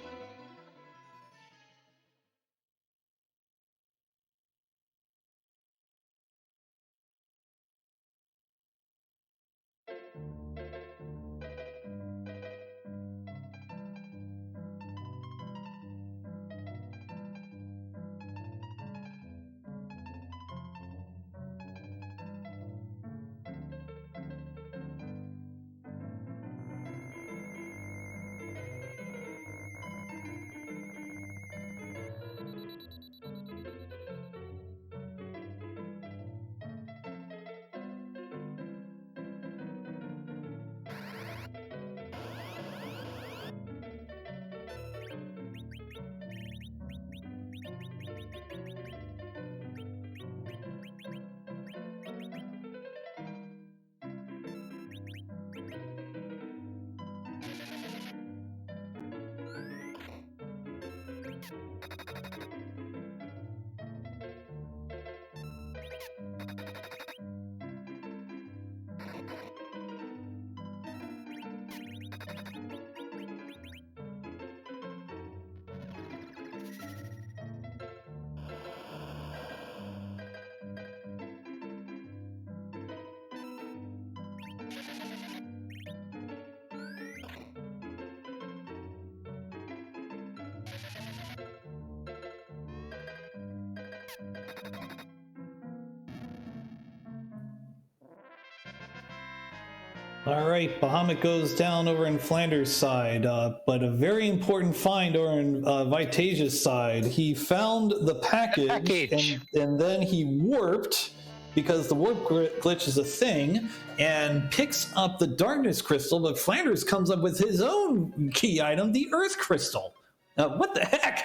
All right, Bahamut goes down over in Flanders' side, but a very important find over in Vitasia's side. He found the package. And then he warped, because the warp glitch is a thing, and picks up the darkness crystal, but Flanders comes up with his own key item, the earth crystal. What the heck?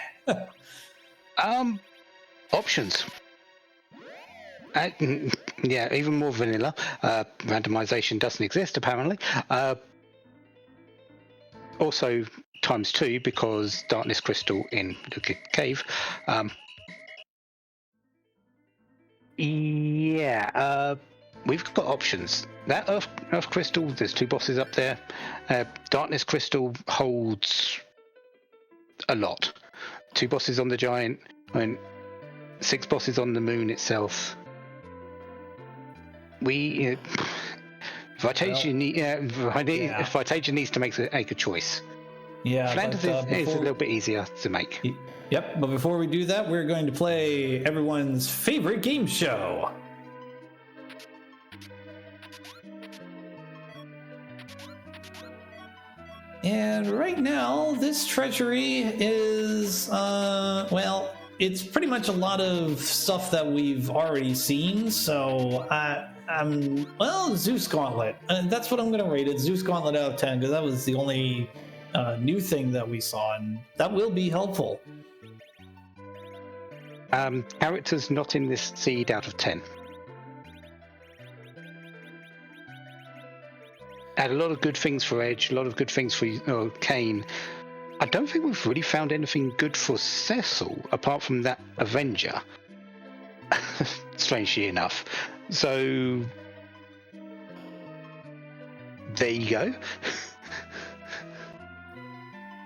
Options. Yeah, even more vanilla. Randomization doesn't exist, apparently. Also, ×2, because darkness crystal in Luca Cave. We've got options. That Earth crystal, there's 2 bosses up there. Darkness crystal holds a lot. 2 bosses on the giant, and 6 bosses on the moon itself. Vitasia needs to make a choice. Yeah, Flanders is a little bit easier to make. Yep, but before we do that, we're going to play everyone's favorite game show. And right now, this treasury is, well, it's pretty much a lot of stuff that we've already seen, so well, Zeus Gauntlet. That's what I'm going to rate it, Zeus Gauntlet out of 10, because that was the only new thing that we saw, and that will be helpful. Characters not in this seed out of 10. Had a lot of good things for Edge, a lot of good things for Kane. I don't think we've really found anything good for Cecil, apart from that Avenger. Strangely enough. So, there you go.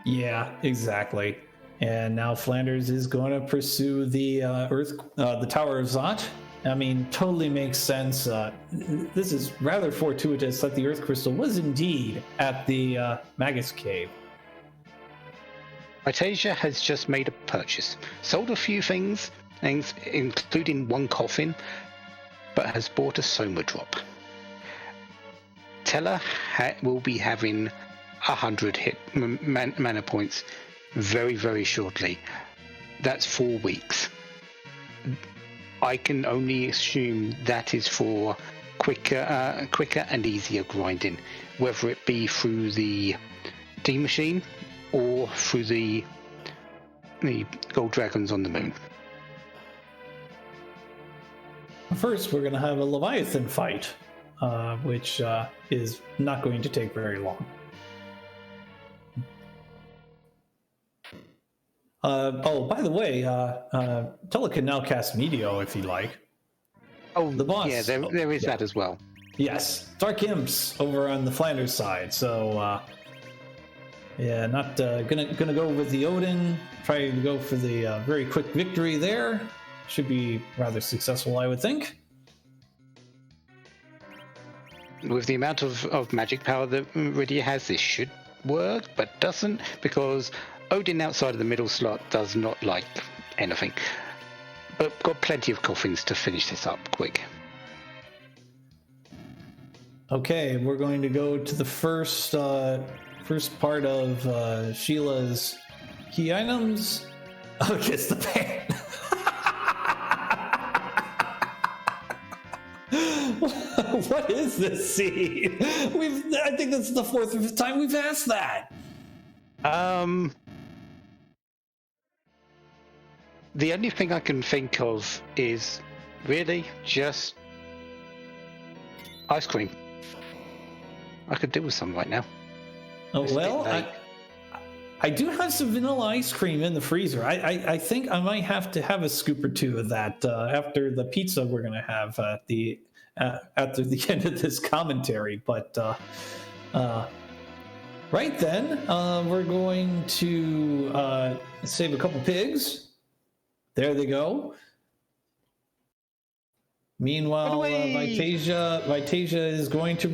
Yeah, exactly. And now Flanders is going to pursue the the Tower of Zot. I mean, totally makes sense. This is rather fortuitous that the Earth Crystal was indeed at the Magus Cave. Vitasia has just made a purchase. Sold a few things, including 1 coffin, but has bought a Soma drop. Teller will be having 100 hit mana points very, very shortly. That's 4 weeks. I can only assume that is for quicker and easier grinding, whether it be through the D machine or through the gold dragons on the moon. First, we're going to have a Leviathan fight, which is not going to take very long. By the way, Tella can now cast Meteor if you like. Oh, the boss. Yeah, there is that as well. Yes, Dark Imps over on the Flanders side. So, yeah, not gonna go with the Odin. Try to go for the very quick victory there. Should be rather successful, I would think. With the amount of magic power that Rydia has, this should work, but doesn't, because Odin outside of the middle slot does not like anything. But got plenty of coffins to finish this up quick. Okay, we're going to go to the first part of Sheila's key items. Oh, it's the pan. What is this scene? I think this is the 4th or 5th time we've asked that. The only thing I can think of is really just ice cream. I could do with some right now. Oh, well, I do have some vanilla ice cream in the freezer. I think I might have to have a scoop or 2 of that after the pizza we're going to have after the end of this commentary. But right then, we're going to save a couple pigs. There they go. Meanwhile, Vitasia is going to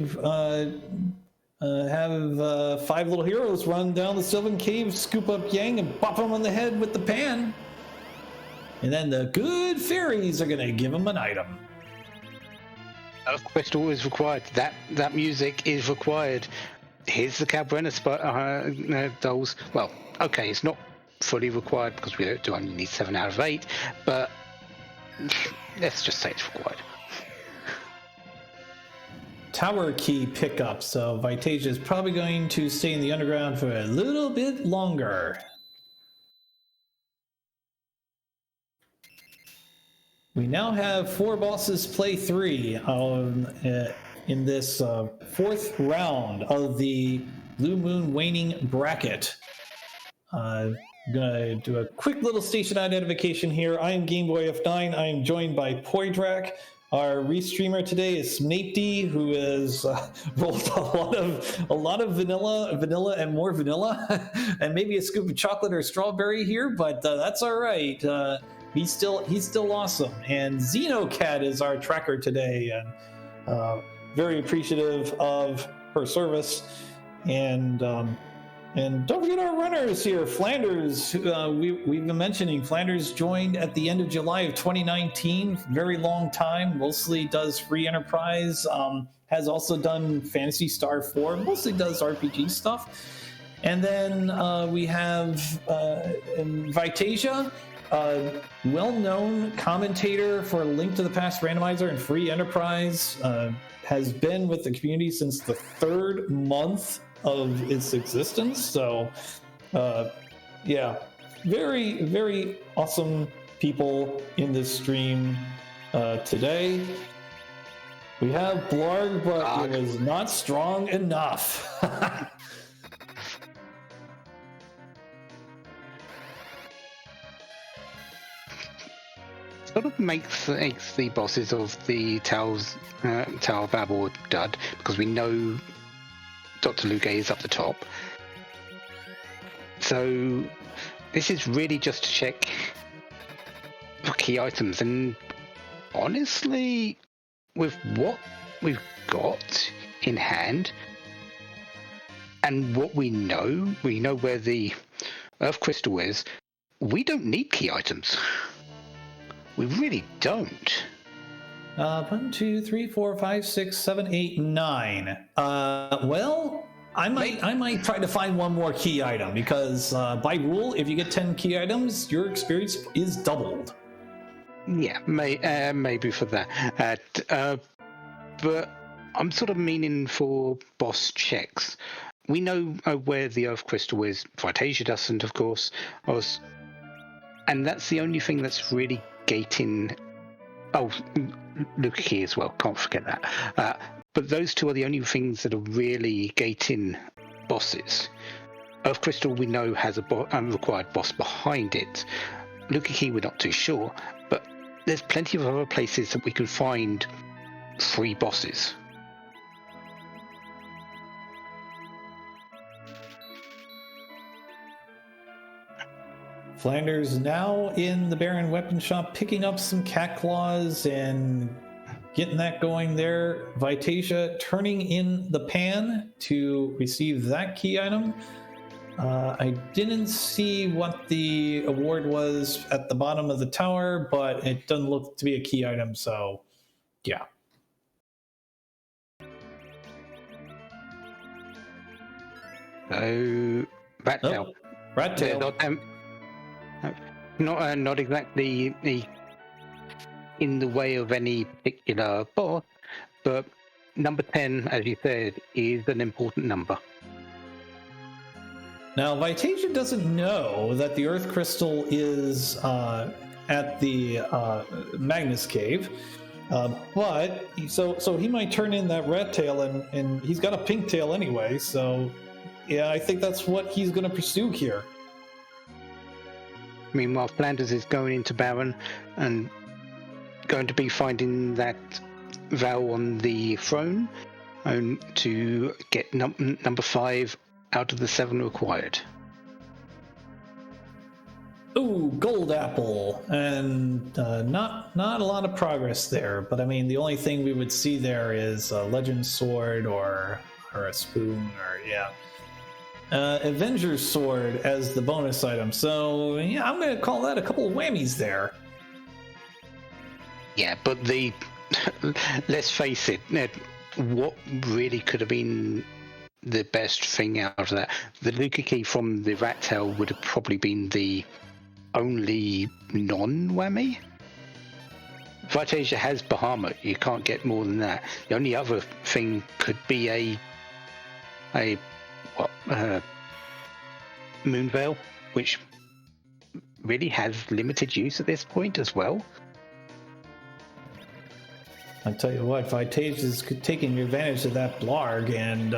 have 5 little heroes run down the Sylvan Cave, scoop up Yang, and bop him on the head with the pan. And then the good fairies are going to give him an item. Earth Crystal is required. That music is required. Here's the Cabrera dolls. Well, okay, it's not fully required because we do only need 7 out of 8, but let's just say it's required. Tower key pickup, so Vitasia is probably going to stay in the underground for a little bit longer. We now have 4 bosses play 3 in this 4th round of the Blue Moon Waning bracket. I'm gonna do a quick little station identification here. I am Gameboy F9. I am joined by Poydrak. Our restreamer today is Snapedy, who has rolled a lot of vanilla and more vanilla, and maybe a scoop of chocolate or strawberry here, but that's all right. He's still awesome. And Xenocat is our tracker today, and very appreciative of her service. And don't forget our runners here, Flanders. We've been mentioning Flanders joined at the end of July of 2019. Very long time. Mostly does free enterprise. Has also done Phantasy Star 4. Mostly does RPG stuff. And then we have Vitasia, well-known commentator for Link to the Past Randomizer and Free Enterprise. Has been with the community since the 3rd month of its existence. So yeah, very, very awesome people in this stream today. We have Blarg, but it was not strong enough. Sort of makes the bosses of the Tower of Babel dud, because we know Dr. Luque is up the top. So this is really just to check for key items, and honestly, with what we've got in hand and what we know where the Earth Crystal is, we don't need key items. We really don't. 1, 2, 3, 4, 5, 6, 7, 8, 9. Well, I might try to find one more key item because by rule, if you get 10 key items, your experience is doubled. Yeah, maybe for that. But I'm sort of meaning for boss checks. We know where the Earth Crystal is. Vitasia doesn't, of course. And that's the only thing that's really gating. Oh, Luque as well. Can't forget that. But those two are the only things that are really gating bosses. Earth Crystal, we know, has a required boss behind it. Luque, we're not too sure. But there's plenty of other places that we can find free bosses. Flanders now in the Baron Weapon Shop, picking up some cat claws and getting that going there. Vitasia turning in the pan to receive that key item. I didn't see what the award was at the bottom of the tower, but it doesn't look to be a key item, so yeah. So, Rat Tail. Rat Tail. Not exactly in the way of any particular boss, but number 10, as you said, is an important number. Now, Vitasia doesn't know that the Earth Crystal is at the Magnus Cave, but so he might turn in that rat tail, and he's got a pink tail anyway, so yeah, I think that's what he's going to pursue here. Meanwhile, Flanders is going into Baron and going to be finding that Val on the throne to get number 5 out of the 7 required. Ooh, gold apple, and not a lot of progress there. But I mean, the only thing we would see there is a legend sword or a spoon, or yeah. Avenger's Sword as the bonus item. So, yeah, I'm going to call that a couple of whammies there. Yeah, but the let's face it, what really could have been the best thing out of that? The Luca key from the rat tail would have probably been the only non-whammy. Vitasia has Bahamut. You can't get more than that. The only other thing could be a Moonveil, which really has limited use at this point as well. I'll tell you what, Vitasia is taking advantage of that blarg and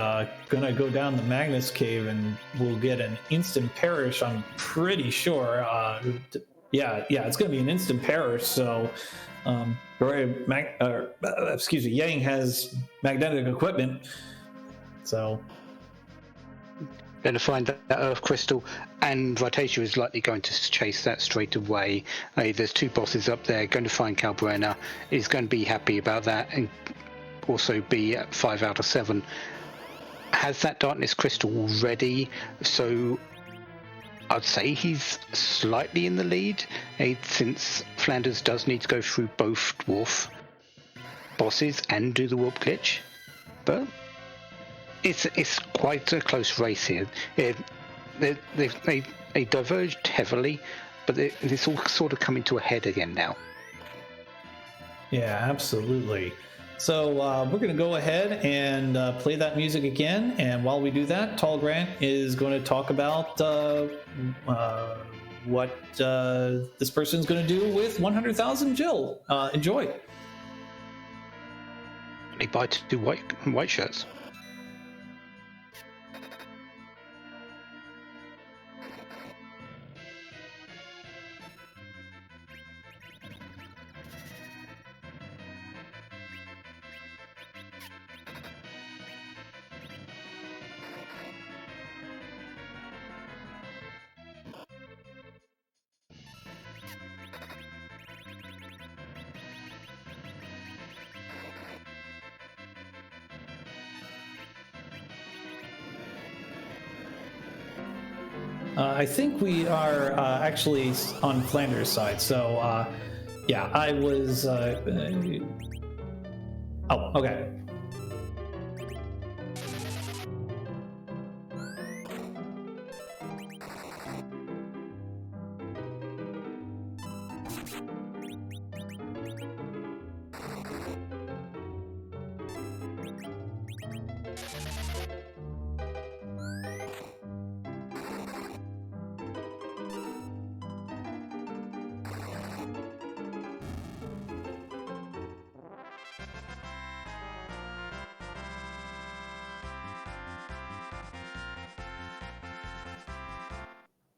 gonna go down the Magnus Cave and we'll get an instant perish, I'm pretty sure. Yeah, it's gonna be an instant perish, so Yang has magnetic equipment, so Going to find that Earth Crystal, and Vitasia is likely going to chase that straight away. There's two bosses up there. Going to find Calbrena, is going to be happy about that, and also be at 5 out of 7. Has that Darkness Crystal already, so I'd say he's slightly in the lead, since Flanders does need to go through both dwarf bosses and do the warp glitch, but it's quite a close race here. They diverged heavily, but it's all sort of coming to a head again now. Yeah, absolutely. So we're going to go ahead and play that music again, and while we do that, Tall Grant is going to talk about what this person's going to do with 100,000 Jill. Enjoy. They buy 2 white shirts. I think we are actually on Flanders' side, so yeah, I was... oh, okay.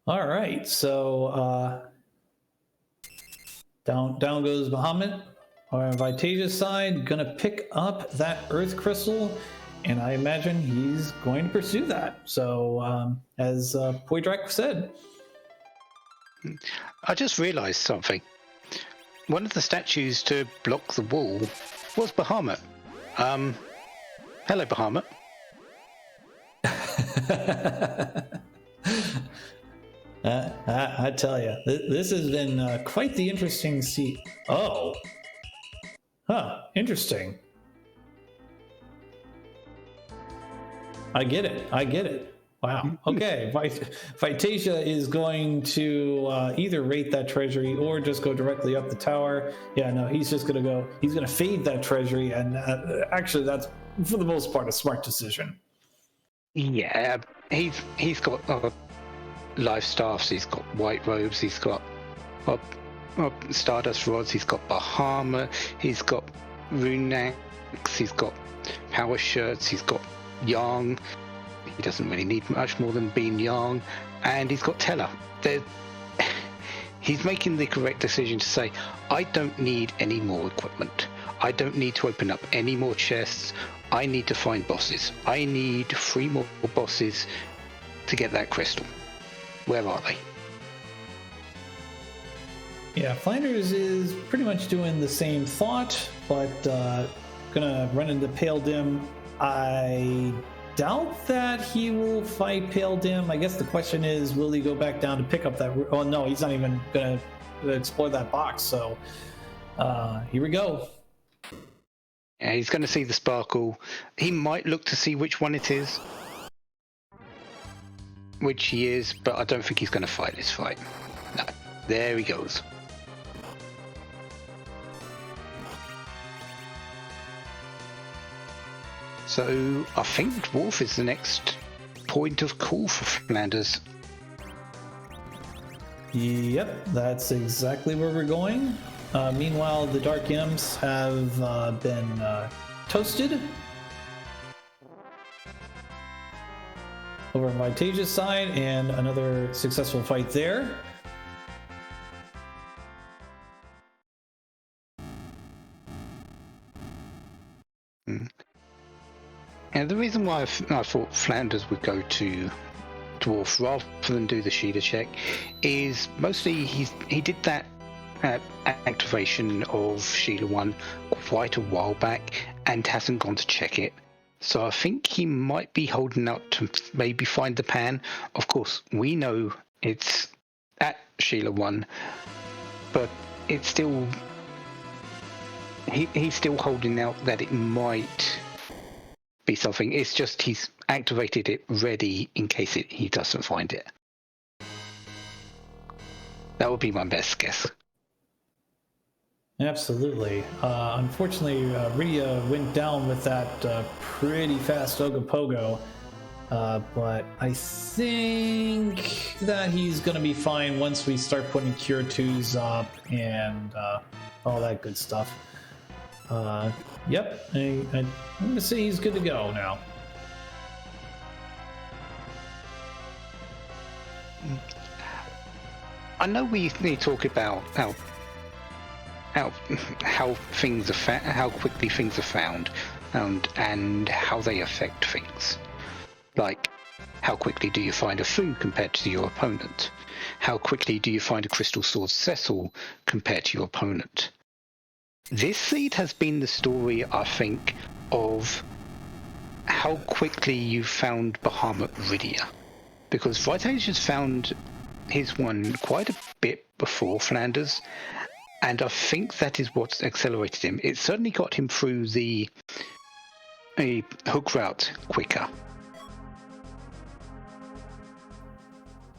All right, so down goes Bahamut. On Vitasia's side, gonna pick up that Earth Crystal, and I imagine he's going to pursue that. So, as Poydrak said. I just realised something. One of the statues to block the wall was Bahamut. Hello, Bahamut. I tell you, this has been quite the interesting scene. Oh. Huh, interesting. I get it. Wow. Okay, Vitasia is going to either rate that treasury or just go directly up the tower. Yeah, no, he's just going to go, he's going to fade that treasury, and actually that's, for the most part, a smart decision. Yeah, he's got life staffs, he's got white robes, he's got stardust rods, he's got Bahamut, he's got runaks, he's got power shirts, he's got Yang. He doesn't really need much more than being Yang, and he's got Teller. He's making the correct decision to say, I don't need any more equipment. I don't need to open up any more chests. I need to find bosses. I need 3 more bosses to get that crystal. Where are they? Yeah, Flanders is pretty much doing the same thought, but gonna run into Pale Dim. I doubt that he will fight Pale Dim. I guess the question is, will he go back down to pick up that... Oh, no, he's not even gonna explore that box, so here we go. Yeah, he's going to see the sparkle. He might look to see which one it is. Which he is, but I don't think he's going to fight this fight. No. There he goes. So I think Dwarf is the next point of call for Flanders. Yep, that's exactly where we're going. Meanwhile, the Dark Imps have been toasted. Over on Vitasia's side, and another successful fight there. And the reason why I thought Flanders would go to Dwarf rather than do the Sheila check is mostly he did that activation of Sheila 1 quite a while back and hasn't gone to check it. So I think he might be holding out to maybe find the pan. Of course, we know it's at Sheila 1, but it's still... He's still holding out that it might be something. It's just he's activated it ready in case he doesn't find it. That would be my best guess. Absolutely. Unfortunately, Rydia went down with that pretty fast Ogopogo, but I think that he's going to be fine once we start putting Cure 2s up and all that good stuff. Yep, I'm going to say he's good to go now. I know we need to talk about how things are how quickly things are found, and how they affect things. Like, how quickly do you find a food compared to your opponent? How quickly do you find a crystal sword Cecil compared to your opponent? This seed has been the story, I think, of how quickly you found Bahamut Rydia, because Vitasia's found his one quite a bit before Flanders. And I think that is what's accelerated him. It certainly got him through the hook route quicker.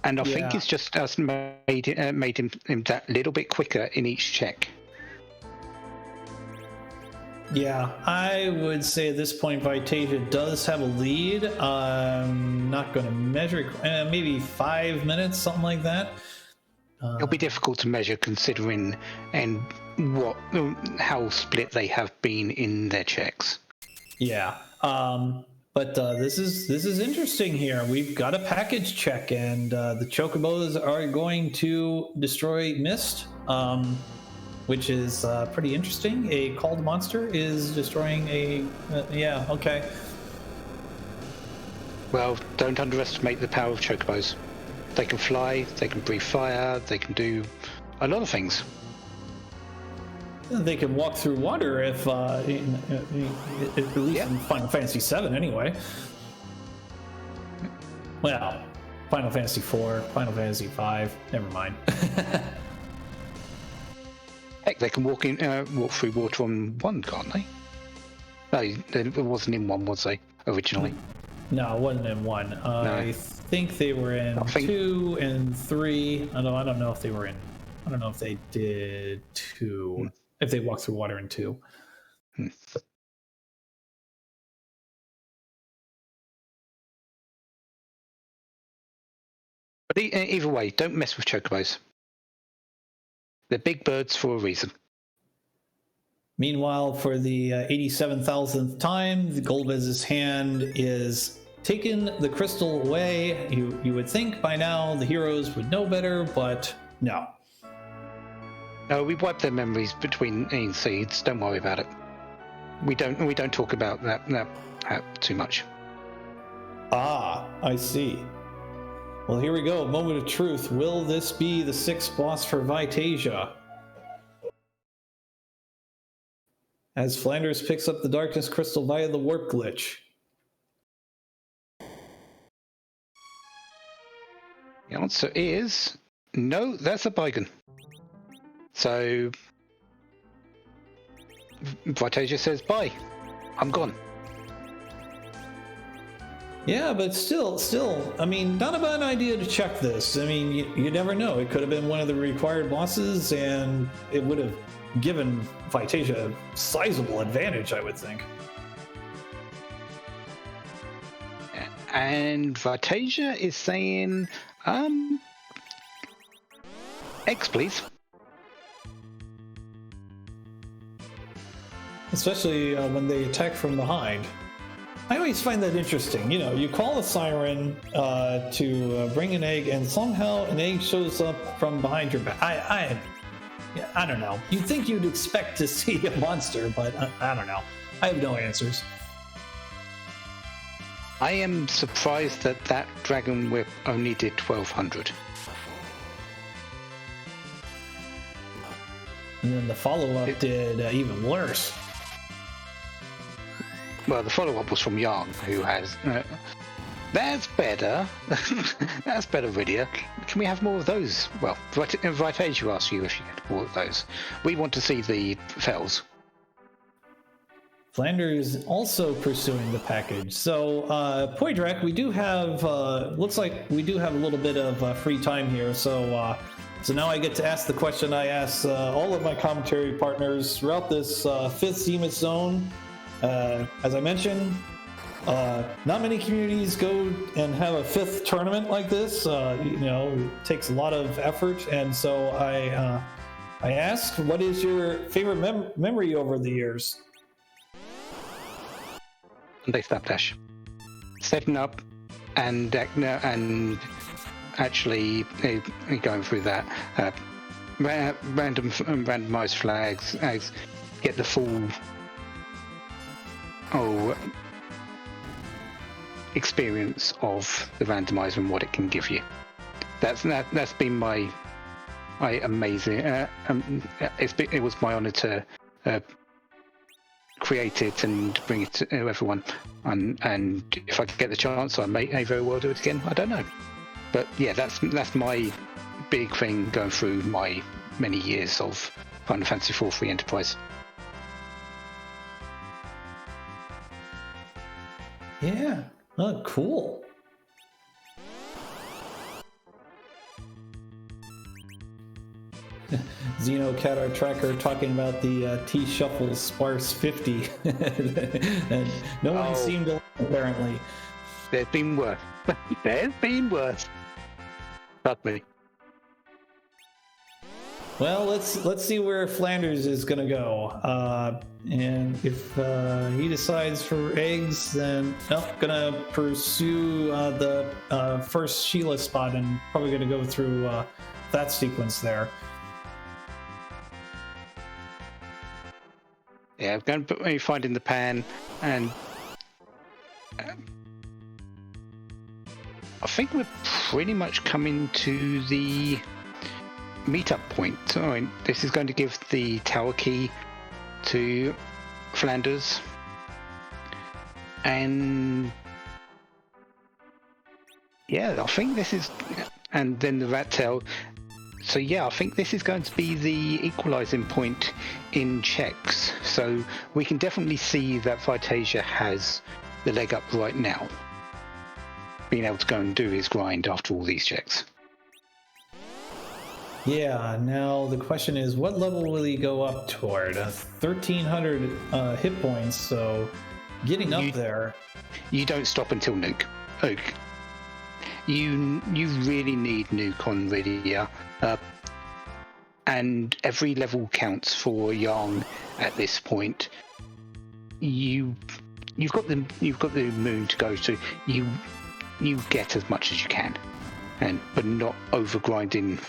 And I think it's just us made him that little bit quicker in each check. Yeah, I would say at this point Vitasia does have a lead. I'm not going to measure it. Maybe 5 minutes, something like that. It'll be difficult to measure considering how split they have been in their checks. Yeah, but this is interesting here. We've got a package check, and the Chocobos are going to destroy Mist, which is pretty interesting. A called monster is destroying a... yeah, okay. Well, don't underestimate the power of Chocobos. They can fly, they can breathe fire, they can do a lot of things. They can walk through water if at least in Final Fantasy VII anyway. Well, Final Fantasy IV, Final Fantasy V, never mind. Heck, they can walk through water on 1, can't they? No, it wasn't in 1, was they, originally? No, it wasn't in 1. No. I think they were in 2 and 3. I don't know if they were in... I don't know if they did 2. If they walked through water in 2. But either way, don't mess with Chocobos. They're big birds for a reason. Meanwhile, for the 87,000th time, the Golbez's hand is taking the crystal away. You would think by now the heroes would know better, but no. No, we wiped their memories between seeds. Don't worry about it. We don't talk about that too much. Ah, I see. Well, here we go. Moment of truth. Will this be the 6th boss for Vitasia? As Flanders picks up the darkness crystal via the warp glitch. The answer is no, that's a bygone. So Vitasia says, bye, I'm gone. Yeah, but still, I mean, not a bad idea to check this. I mean, you never know. It could have been one of the required bosses, and it would have given Vitasia a sizable advantage, I would think. And Vitasia is saying, X, please. Especially when they attack from behind. I always find that interesting. You know, you call a siren to bring an egg, and somehow an egg shows up from behind your back. I don't know. You'd think you'd expect to see a monster, but I don't know. I have no answers. I am surprised that that dragon whip only did 1200. And then the follow-up did even worse. Well, the follow-up was from Yang, who has... that's better. That's better video. Can we have more of those? Well, Vitasia asked you if you had more of those. We want to see the fells. Flanders also pursuing the package. So, Poydrek, we do have... looks like we do have a little bit of free time here, so now I get to ask the question I ask all of my commentary partners throughout this 5th Zemus zone. As I mentioned, not many communities go and have a 5th tournament like this. You know, it takes a lot of effort, and so I ask, what is your favorite memory over the years? They Slapdash. Setting up and actually going through that randomized flags, get the full experience of the randomizer and what it can give you. That's been my amazing. It was my honor to create it and bring it to everyone. And if I could get the chance, I may very well do it again. I don't know. But yeah, that's my big thing going through my many years of Final Fantasy IV Free Enterprise. Yeah. Oh, cool. Xenocat, our tracker, talking about the T-Shuffle Sparse 50. And no one seemed to, apparently. There's been worse. There's been worse. Trust me. Well, let's see where Flanders is going to go. And if he decides for eggs, then going to pursue the first Sheila spot and probably going to go through that sequence there. Yeah, I'm going to put my find in the pan, and I think we're pretty much coming to the meetup point. So this is going to give the tower key to Flanders, and yeah, I think this is, and then the rat tail. So yeah, I think this is going to be the equalizing point in checks. So we can definitely see that Vitasia has the leg up right now, being able to go and do his grind after all these checks. Yeah, now the question is, what level will he go up toward? 1,300 hit points, so getting up there. You don't stop until Nuke. Oak. You really need Nuke on Rydia. And every level counts for Yang at this point. You've got the moon to go to. You get as much as you can, but not over grinding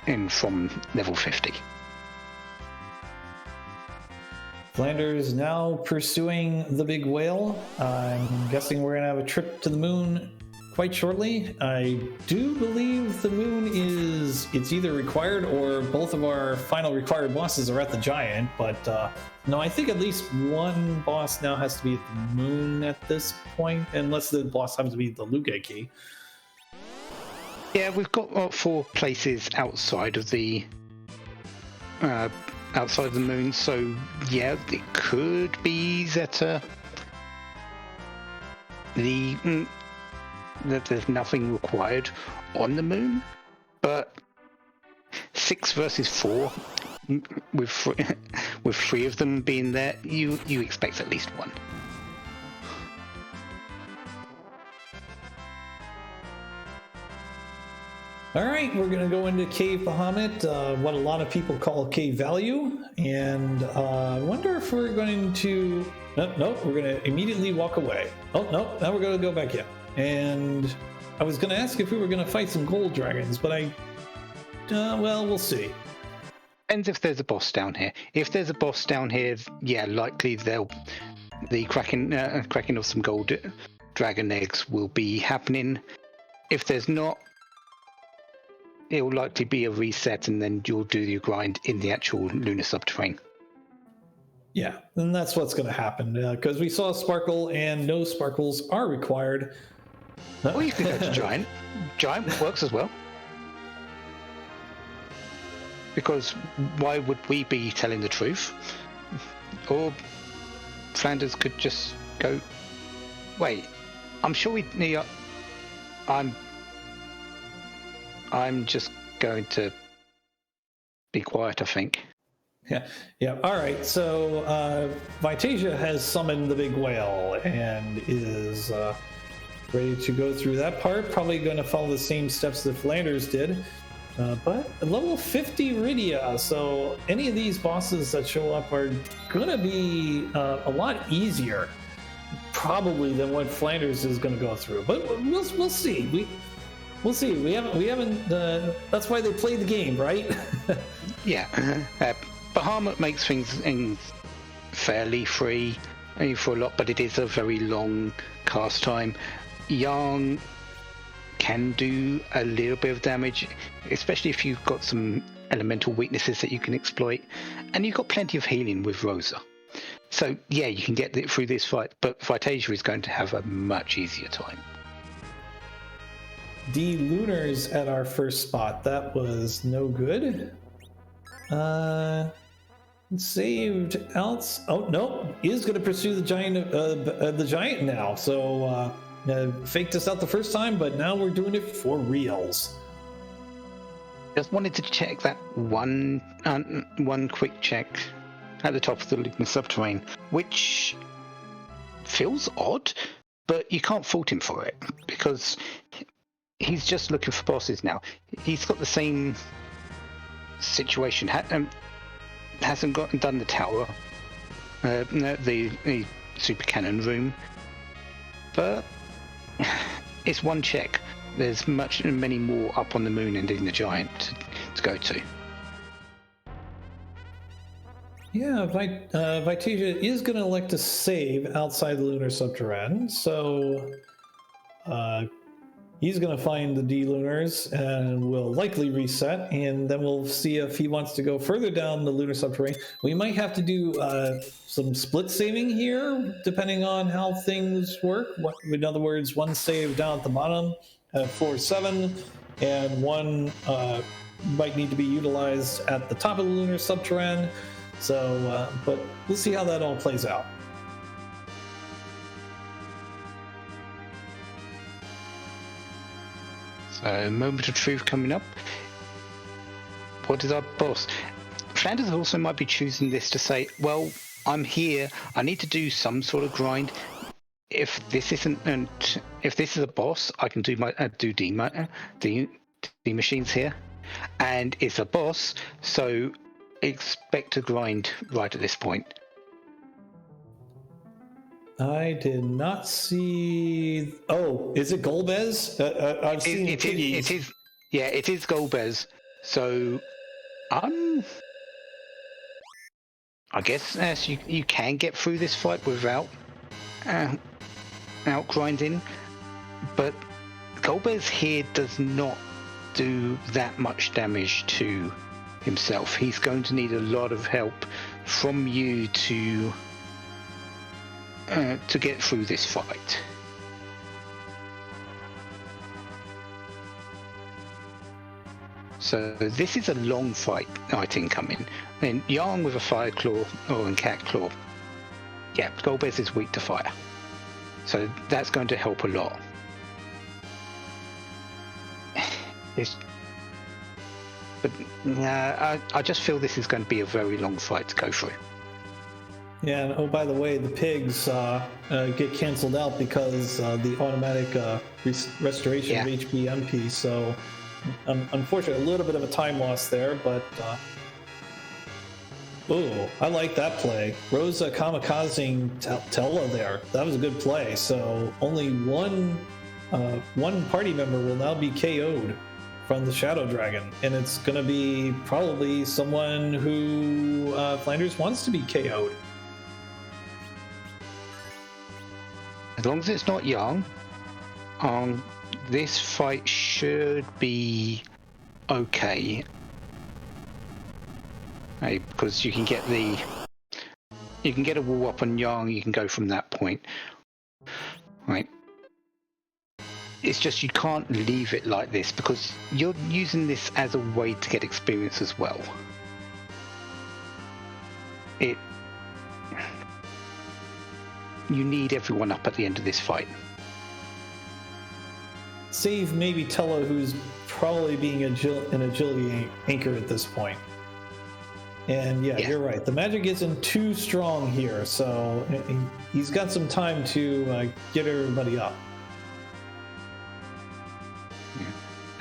in from level 50. Flanders now pursuing the big whale. I'm guessing we're gonna have a trip to the moon quite shortly. I do believe the moon it's either required or both of our final required bosses are at the giant, but no, I think at least one boss now has to be at the moon at this point, unless the boss happens to be the Luge key. Yeah, we've got 4 places outside of the outside the moon, so yeah, it could be that that there's nothing required on the moon, but 6 versus 4, with with 3 of them being there, you expect at least one. All right, we're going to go into Cave Bahamut, what a lot of people call Cave Value, and I wonder if we're going to... Nope, we're going to immediately walk away. Oh, no, now we're going to go back in. And I was going to ask if we were going to fight some gold dragons, but well, we'll see. Depends if there's a boss down here. If there's a boss down here, yeah, likely the cracking of some gold dragon eggs will be happening. If there's not, it will likely be a reset, and then you'll do your grind in the actual lunar subterranean. Yeah, and that's what's going to happen, because we saw Sparkle, and no Sparkles are required. Or you can go to Giant. Giant works as well. Because why would we be telling the truth? Or Flanders could just go, wait, I'm sure I'm just going to be quiet, I think. Yeah. All right. So Vitasia has summoned the big whale and is ready to go through that part. Probably going to follow the same steps that Flanders did. But level 50 Rydia, so any of these bosses that show up are going to be a lot easier, probably, than what Flanders is going to go through. But we'll see. We'll see. We haven't. That's why they play the game, right? Yeah. Bahamut makes things fairly free for a lot, but it is a very long cast time. Yarn can do a little bit of damage, especially if you've got some elemental weaknesses that you can exploit, and you've got plenty of healing with Rosa. So yeah, you can get through this fight, but Vitasia is going to have a much easier time. The Lunars at our first spot. That was no good. Saved out. Oh no, is going to pursue the giant now. So faked us out the first time, but now we're doing it for reals. Just wanted to check that one quick check at the top of the lunar subterranean, which feels odd, but you can't fault him for it because he's just looking for bosses now. He's got the same situation. Hasn't done the tower, the super cannon room, but it's one check. There's many more up on the moon and in the giant to go to. Yeah, Vitasia is going to elect to save outside the lunar subterranean, so he's going to find the D-Lunars and will likely reset, and then we'll see if he wants to go further down the lunar subterranean. We might have to do some split saving here, depending on how things work. In other words, one save down at the bottom at 4-7, and one might need to be utilized at the top of the lunar subterranean. So, but we'll see how that all plays out. So, moment of truth coming up. What is our boss? Flanders also might be choosing this to say, well, I'm here, I need to do some sort of grind. If this is a boss, I can do my D machines here, and it's a boss, so expect to grind right at this point. I did not see. Oh, is it Golbez? I've seen it is. Yeah, it is Golbez. So, I guess you can get through this fight without out grinding, but Golbez here does not do that much damage to himself. He's going to need a lot of help from you to get through this fight. So this is a long fight, I think, coming. And Yang with a fire claw or a cat claw. Yeah, Golbez is weak to fire. So that's going to help a lot. I just feel this is going to be a very long fight to go through. Yeah, and oh, by the way, the pigs get canceled out because the automatic restoration of HP MP. So, unfortunately, a little bit of a time loss there, but ooh, I like that play. Rosa kamikazing Tella there. That was a good play. So only one party member will now be KO'd from the Shadow Dragon, and it's going to be probably someone who Flanders wants to be KO'd. As long as it's not Yang, this fight should be okay. Because you can get a wall up on Yang, you can go from that point. Right. It's just you can't leave it like this because you're using this as a way to get experience as well. You need everyone up at the end of this fight. Save maybe Tella, who's probably being an agility anchor at this point. And yeah, you're right. The magic isn't too strong here, so he's got some time to get everybody up.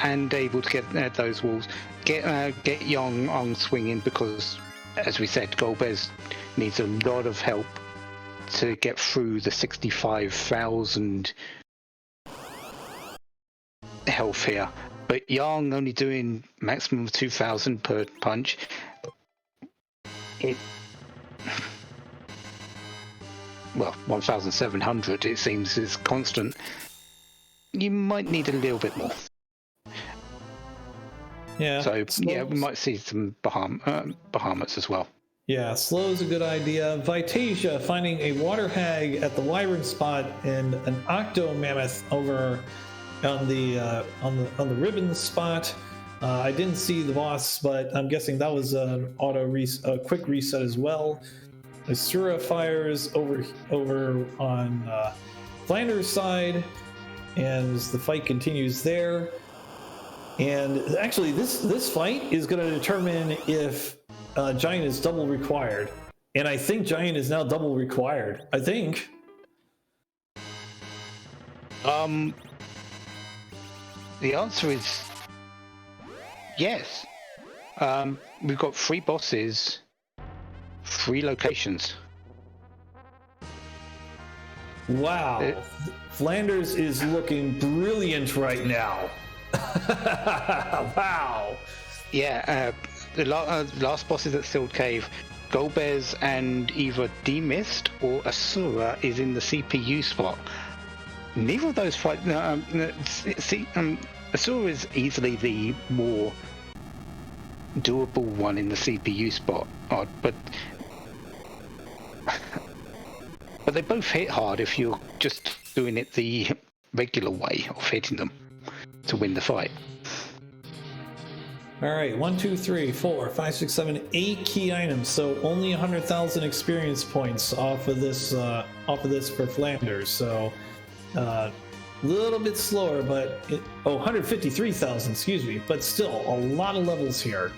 And able to get those walls, get Yang on swinging because, as we said, Golbez needs a lot of help to get through the 65,000 health here. But Yang only doing maximum of 2,000 per punch. Well, 1,700 it seems is constant. You might need a little bit more. Yeah. So yeah, we might see some Bahamut as well. Yeah, slow is a good idea. Vitasia finding a water hag at the wyvern spot and an octo mammoth over on the ribbon spot. I didn't see the boss, but I'm guessing that was a quick reset as well. Asura fires over on Flanders' side, and the fight continues there. And actually, this fight is going to determine if Giant is double required. And I think Giant is now double required. I think. The answer is yes. We've got 3 bosses, 3 locations. Wow. Flanders is looking brilliant right now. Wow. Yeah, the last boss is at Sealed Cave. Golbez and either D-Mist or Asura is in the CPU spot. Neither of those fights. Asura is easily the more doable one in the CPU spot, but they both hit hard if you're just doing it the regular way of hitting them to win the fight. All right, 1, 2, 3, 4, 5, 6, 7, 8 key items. So only 100,000 experience points off of this for Flanders. So a little bit slower, but 153,000. Excuse me, but still a lot of levels here.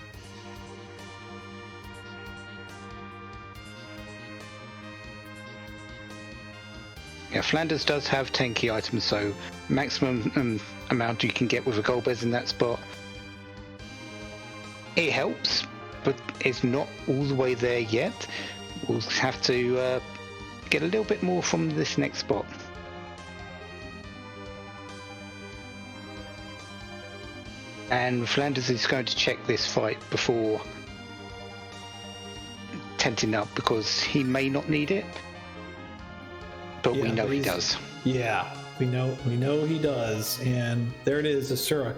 Yeah, Flanders does have 10 key items, so maximum amount you can get with a Golbez in that spot. It helps, but it's not all the way there yet. We'll have to get a little bit more from this next spot. And Flanders is going to check this fight before tenting up because he may not need it. But we know he does. Yeah, we know he does. And there it is, Asura.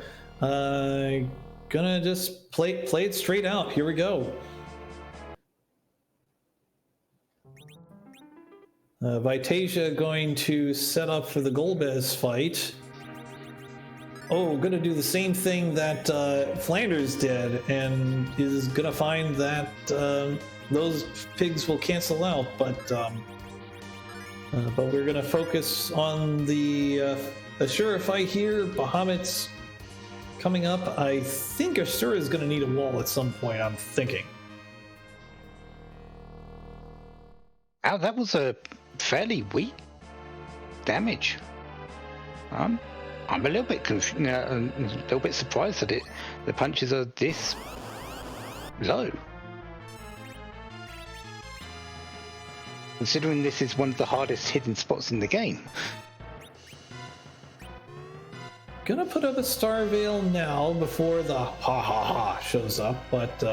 Gonna just play it straight out. Here we go. Vitasia going to set up for the Golbez fight. oh, gonna do the same thing that Flanders did, and is gonna find that those pigs will cancel out, but we're gonna focus on the Ashura fight here. Bahamut's coming up. I think Ashura is gonna need a wall at some point, I'm thinking. Oh, that was a fairly weak damage. I'm a little bit a little bit surprised that the punches are this low. Considering this is one of the hardest hidden spots in the game. Gonna put up a Star Veil now before the ha ha ha shows up, but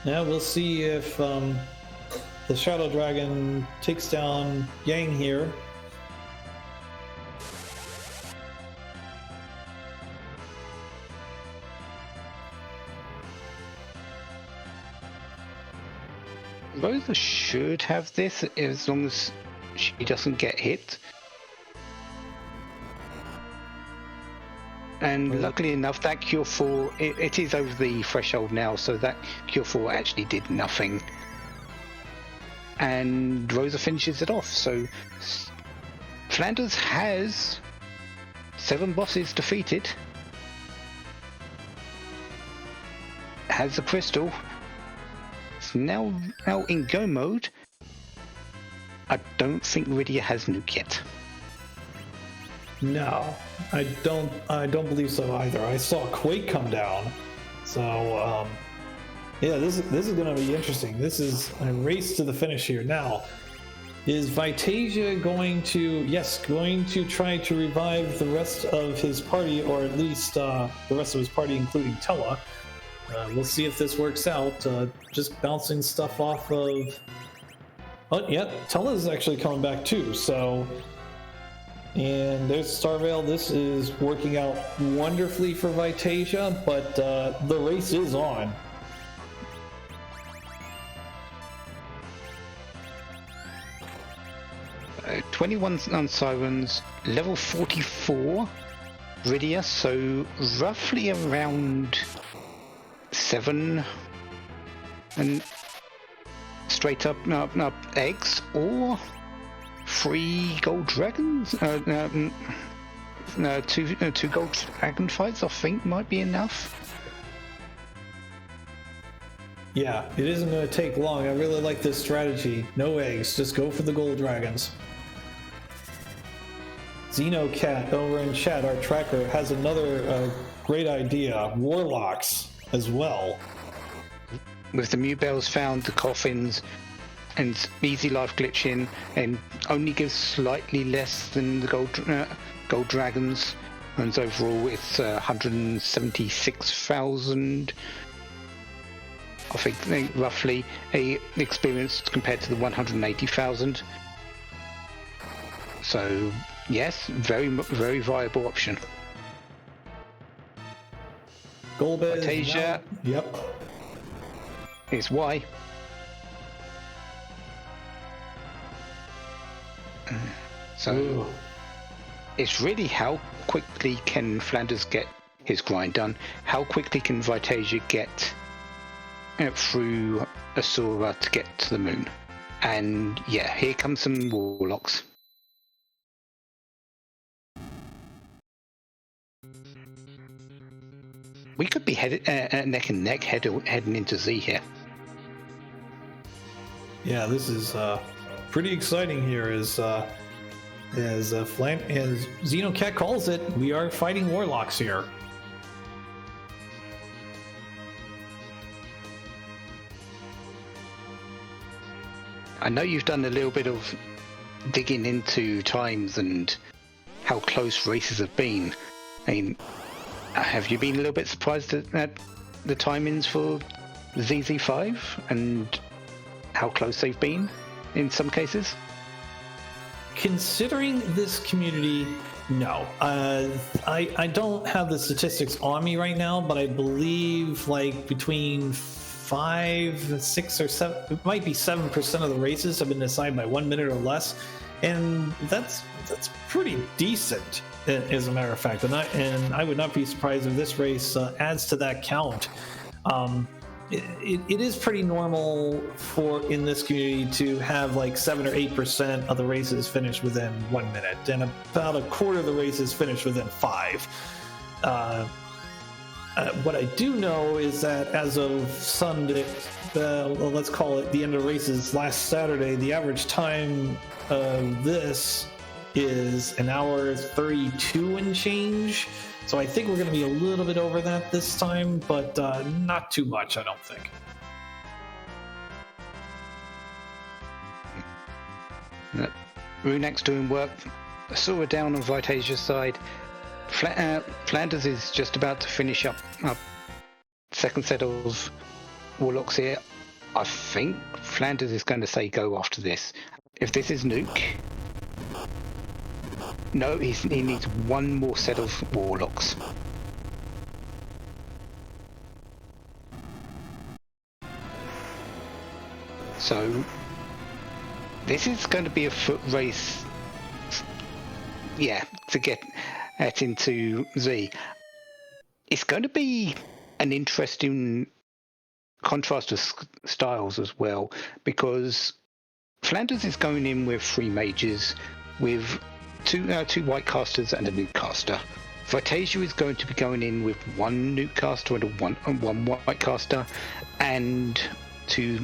now we'll see if the Shadow Dragon takes down Yang here. Rosa should have this as long as she doesn't get hit. And luckily enough, that Cure 4, it is over the threshold now, so that Cure 4 actually did nothing. And Rosa finishes it off, so Flanders has 7 bosses defeated. Has the crystal. It's now in go mode. I don't think Rydia has nuke yet. No, I don't believe so either. I saw Quake come down, so yeah, this is going to be interesting. This is a race to the finish here. Now, is Vitasia going to try to revive the rest of his party, or at least the rest of his party, including Tella? We'll see if this works out. Just bouncing stuff off of. Oh, yeah, Tella's actually coming back too. So, and there's Star Veil. This is working out wonderfully for Vitasia, but the race is on. 21 on Sirens, level 44 Rydia, so roughly around 7 and straight up eggs, or 3 gold dragons. Two gold dragon fights I think might be enough. Yeah, it isn't going to take long. I really like this strategy. No eggs, just go for the gold dragons. Xenocat over in chat, our tracker, has another great idea. Warlocks as well. With the Mubels found, the coffins, and easy life glitching, and only gives slightly less than the gold dragons. And overall, it's 176,000. I think roughly a experience compared to the 180,000. So yes, very very viable option. Golbez. Vitasia. Yep. Is why. So ooh, it's really how quickly can Flanders get his grind done? How quickly can Vitasia get through Asura to get to the moon? And yeah, here comes some warlocks. We could be headed neck and neck heading into Z here. yeah, this is pretty exciting here. As Xenocat calls it, we are fighting warlocks here. I know you've done a little bit of digging into times and how close races have been. I mean, have you been a little bit surprised at the timings for ZZ5 and how close they've been in some cases? Considering this community, no. I don't have the statistics on me right now, but I believe like between 5, 6, or 7, it might be 7% of the races have been decided by 1 minute or less. and that's pretty decent, as a matter of fact. And I would not be surprised if this race adds to that count. It is pretty normal in this community to have like 7 or 8% of the races finish within 1 minute, and about a quarter of the races finish within 5. What I do know is that as of Sunday, let's call it the end of races last Saturday, the average time of this is 1 hour 32 and change. So I think we're going to be a little bit over that this time, but not too much, I don't think. Runak's doing work. Saw it down on Vitasia's side. Flanders is just about to finish up second set of Warlocks here. I think Flanders is going to say go after this. If this is Nuke... No, he needs one more set of Warlocks. So, this is going to be a foot race, to get into Z. It's going to be an interesting contrast of styles as well, because Flanders is going in with 3 mages, with two white casters and a nuke caster. Vitasia is going to be going in with 1 nuke caster and one white caster, and 2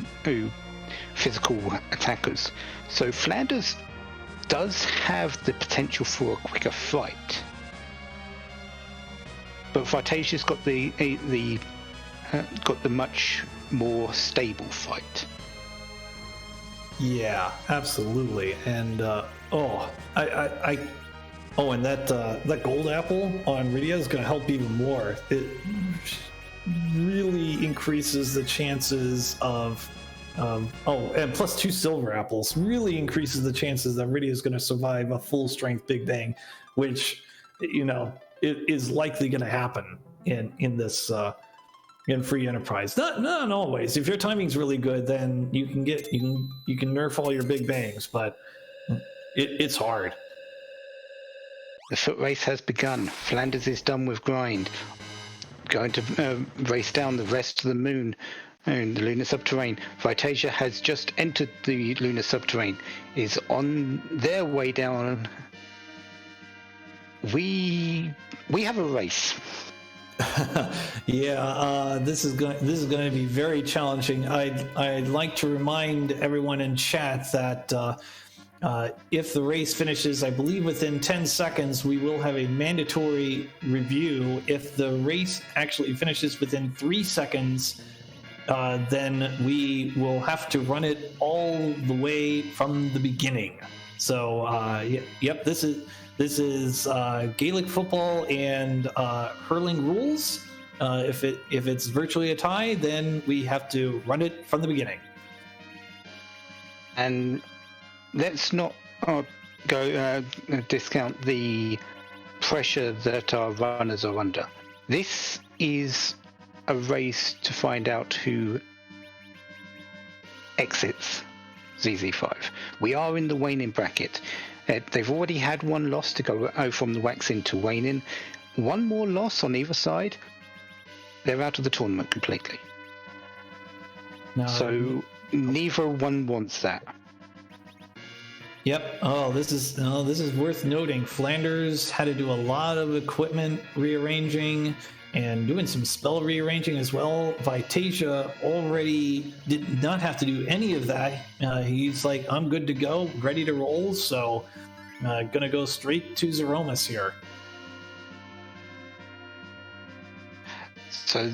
physical attackers. So Flanders does have the potential for a quicker fight, but Vitasia's got the much more stable fight. Yeah, absolutely. And and that gold apple on Rydia is going to help even more. It really increases the chances of and plus 2 silver apples really increases the chances that Rydia is going to survive a full strength Big Bang, which it is likely going to happen in this in free enterprise. Not always. If your timing's really good, then you can nerf all your Big Bangs, but it's hard. The foot race has begun. Flanders is done with grind. Going to race down the rest of the moon and the lunar subterrane. Vitasia has just entered the lunar subterrane. Is on their way down. We have a race. This is going to be very challenging. I'd like to remind everyone in chat that if the race finishes, I believe within 10 seconds, we will have a mandatory review. If the race actually finishes within 3 seconds, then we will have to run it all the way from the beginning. So, this is Gaelic football and hurling rules. If it's virtually a tie, then we have to run it from the beginning. And let's not discount the pressure that our runners are under. This is a race to find out who exits ZZ5. We are in the Waning bracket. They've already had 1 loss to go from the Waxing to Waning. 1 more loss on either side, they're out of the tournament completely. So neither one wants that. Yep. This is worth noting. Flanders had to do a lot of equipment rearranging and doing some spell rearranging as well. Vitasia already did not have to do any of that. He's like, I'm good to go, ready to roll. So, gonna go straight to Zeromus here. So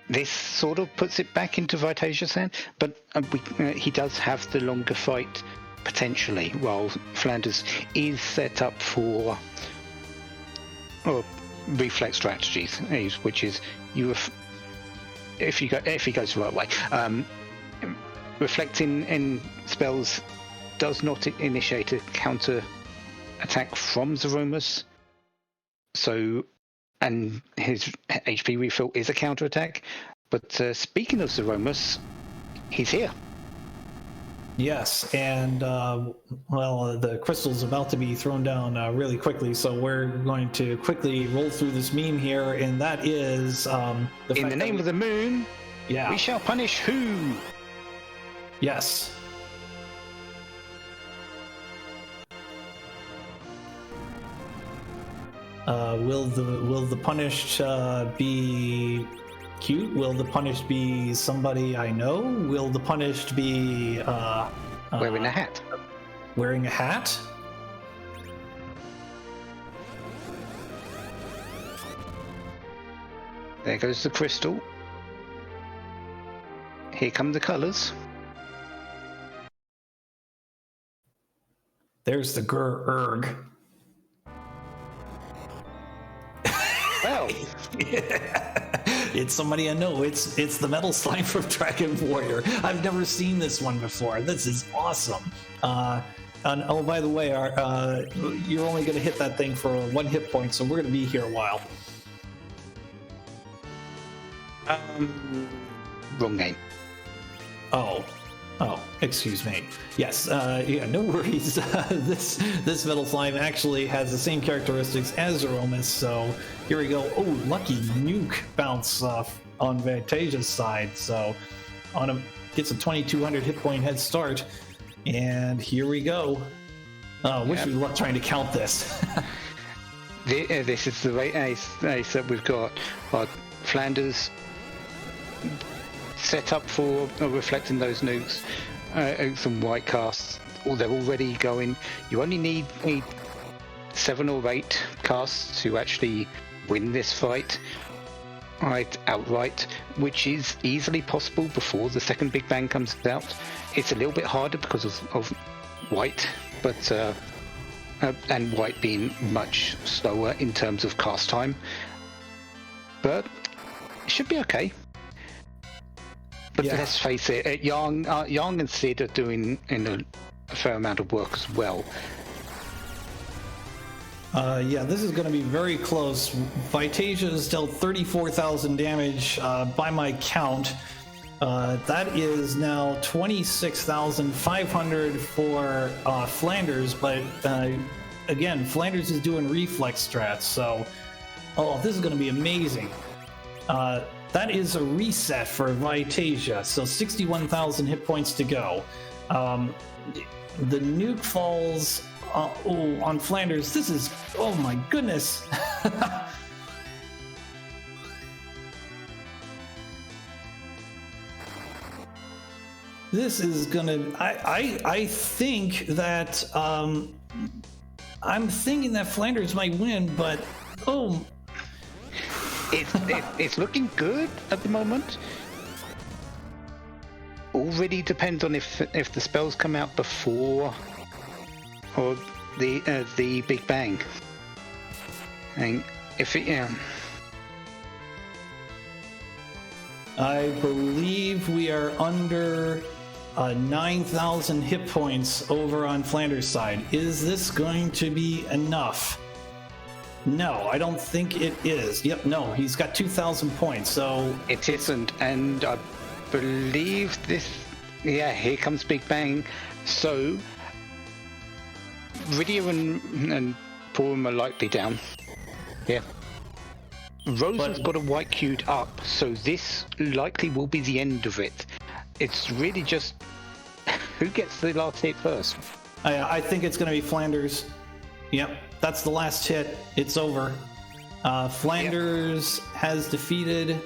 this sort of puts it back into Vitasia's hand, but he does have the longer fight potentially, while Flanders is set up for reflex strategies, which is if he goes the right way. Reflecting in spells does not initiate a counter attack from Zeromus, and his HP refill is a counter attack. But speaking of Zeromus, he's here. Yes, and well, the crystal's about to be thrown down really quickly, so we're going to quickly roll through this meme here, and that is in the name of the moon, yeah, we shall punish who? Yes. Will the punished be cute? Will the punished be somebody I know? Will the punished be Wearing a hat? Wearing a hat? There goes the crystal. Here come the colors. There's the erg. Well, it's somebody I know. It's the metal slime from Dragon Warrior. I've never seen this one before. This is awesome. And oh, by the way, you're only going to hit that thing for 1 hit point, so we're going to be here a while. Wrong game. Oh, excuse me. Yes, yeah, no worries. This metal slime actually has the same characteristics as Zemus, so here we go. Oh, lucky nuke bounce on Vitasia's side, so on him gets a 2200 hit point head start, and here we go. Wish me luck trying to count this. This is the right ace that we've got. Flanders set up for reflecting those nukes, some white casts. They're already going. You only need 7 or 8 casts to actually win this fight outright, which is easily possible before the second Big Bang comes out. It's a little bit harder because of white, but and white being much slower in terms of cast time, but it should be okay. But let's face it, Yang and Sid are doing a fair amount of work as well. Yeah, this is going to be very close. Vitasia has dealt 34,000 damage by my count. That is now 26,500 for Flanders, but again, Flanders is doing reflex strats, so this is going to be amazing. That is a reset for Vitasia, so 61,000 hit points to go. The nuke falls on Flanders. This is, oh my goodness. This is gonna, I think that, I'm thinking that Flanders might win, but, It's looking good at the moment. Already depends on if the spells come out before or the Big Bang. And if it, I believe we are under 9,000 hit points over on Flanders' side. Is this going to be enough? No, I don't think it is. Yep, no, he's got 2,000 points, so... It isn't, and I believe this... Yeah, here comes Big Bang. So, Rydia and Purim are likely down. Yeah. Rosen's got a white queued up, so this likely will be the end of it. It's really just... who gets the last hit first? I think it's going to be Flanders. Yep, that's the last hit. It's over. Flanders has defeated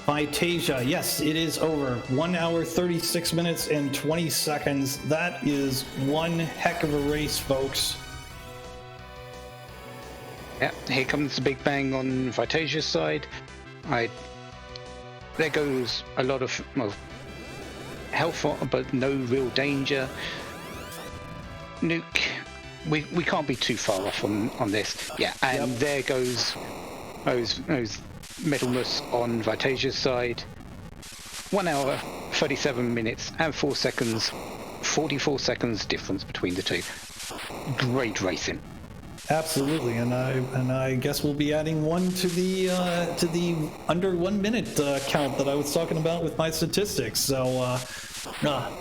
Vitasia. Yes, it is over. 1 hour, 36 minutes, and 20 seconds. That is one heck of a race, folks. Yeah, here comes the Big Bang on Vitasia's side. There goes a lot of health, but no real danger. Nuke. We can't be too far off on this. Yeah, and there goes those Metalmus on Vitasia's side. 1 hour, 37 minutes, and 4 seconds. 44 seconds difference between the two. Great racing. Absolutely, and I guess we'll be adding one to the under 1 minute count that I was talking about with my statistics. So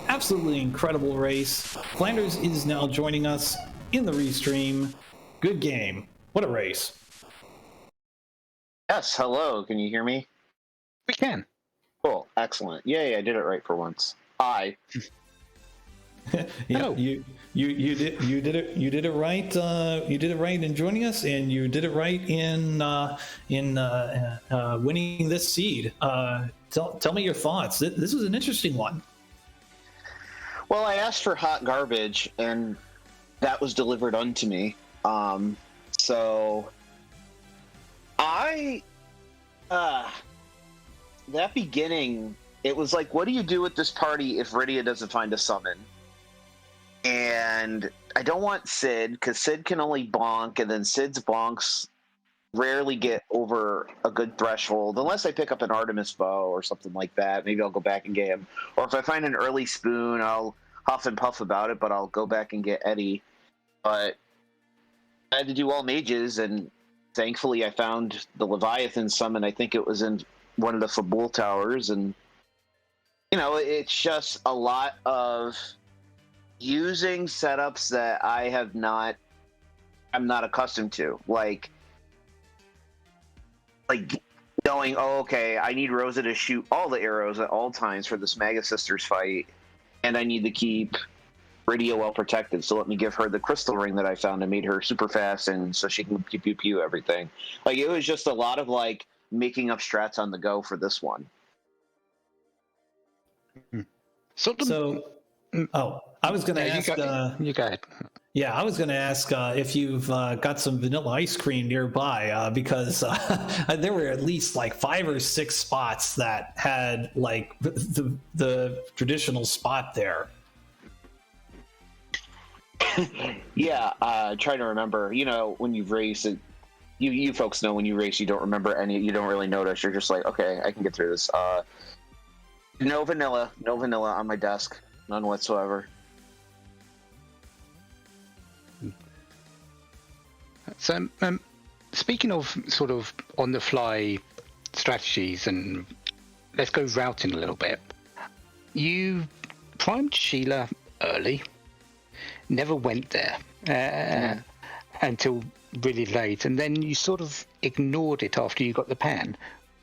Absolutely incredible race. Flanders is now joining us in the restream. Good game. What a race. Yes, hello. Can you hear me? We can. Cool. Excellent. Yay, I did it right for once. Hi. Yeah, you did it right. You did it right in joining us, and you did it right in winning this seed. Tell me your thoughts. This was an interesting one. Well, I asked for hot garbage, and that was delivered unto me. So I that beginning, it was like, what do you do with this party if Rydia doesn't find a summon? And I don't want Sid, because Sid can only bonk, and then Sid's bonks rarely get over a good threshold, unless I pick up an Artemis bow or something like that. Maybe I'll go back and get him. Or if I find an early spoon, I'll huff and puff about it, but I'll go back and get Eddie. But I had to do all mages, and thankfully I found the Leviathan summon. I think it was in one of the Fabul towers, and it's just a lot of using setups that I'm not accustomed to, like knowing, oh, okay, I need Rosa to shoot all the arrows at all times for this Maga Sisters fight, and I need to keep Rydia well protected, so let me give her the crystal ring that I found and made her super fast, and so she can pew pew pew everything. Like, it was just a lot of making up strats on the go for this one. I was going to ask. You go ahead. Yeah, I was going to ask if you've got some vanilla ice cream nearby, because there were at least 5 or 6 spots that had the traditional spot there. Yeah, trying to remember. When you've raced, you folks know when you race, you don't remember any. You don't really notice. You're just like, okay, I can get through this. No vanilla on my desk, none whatsoever. So, speaking of sort of on-the-fly strategies, and let's go routing a little bit. You primed Sheila early, never went there until really late, and then you sort of ignored it after you got the pan.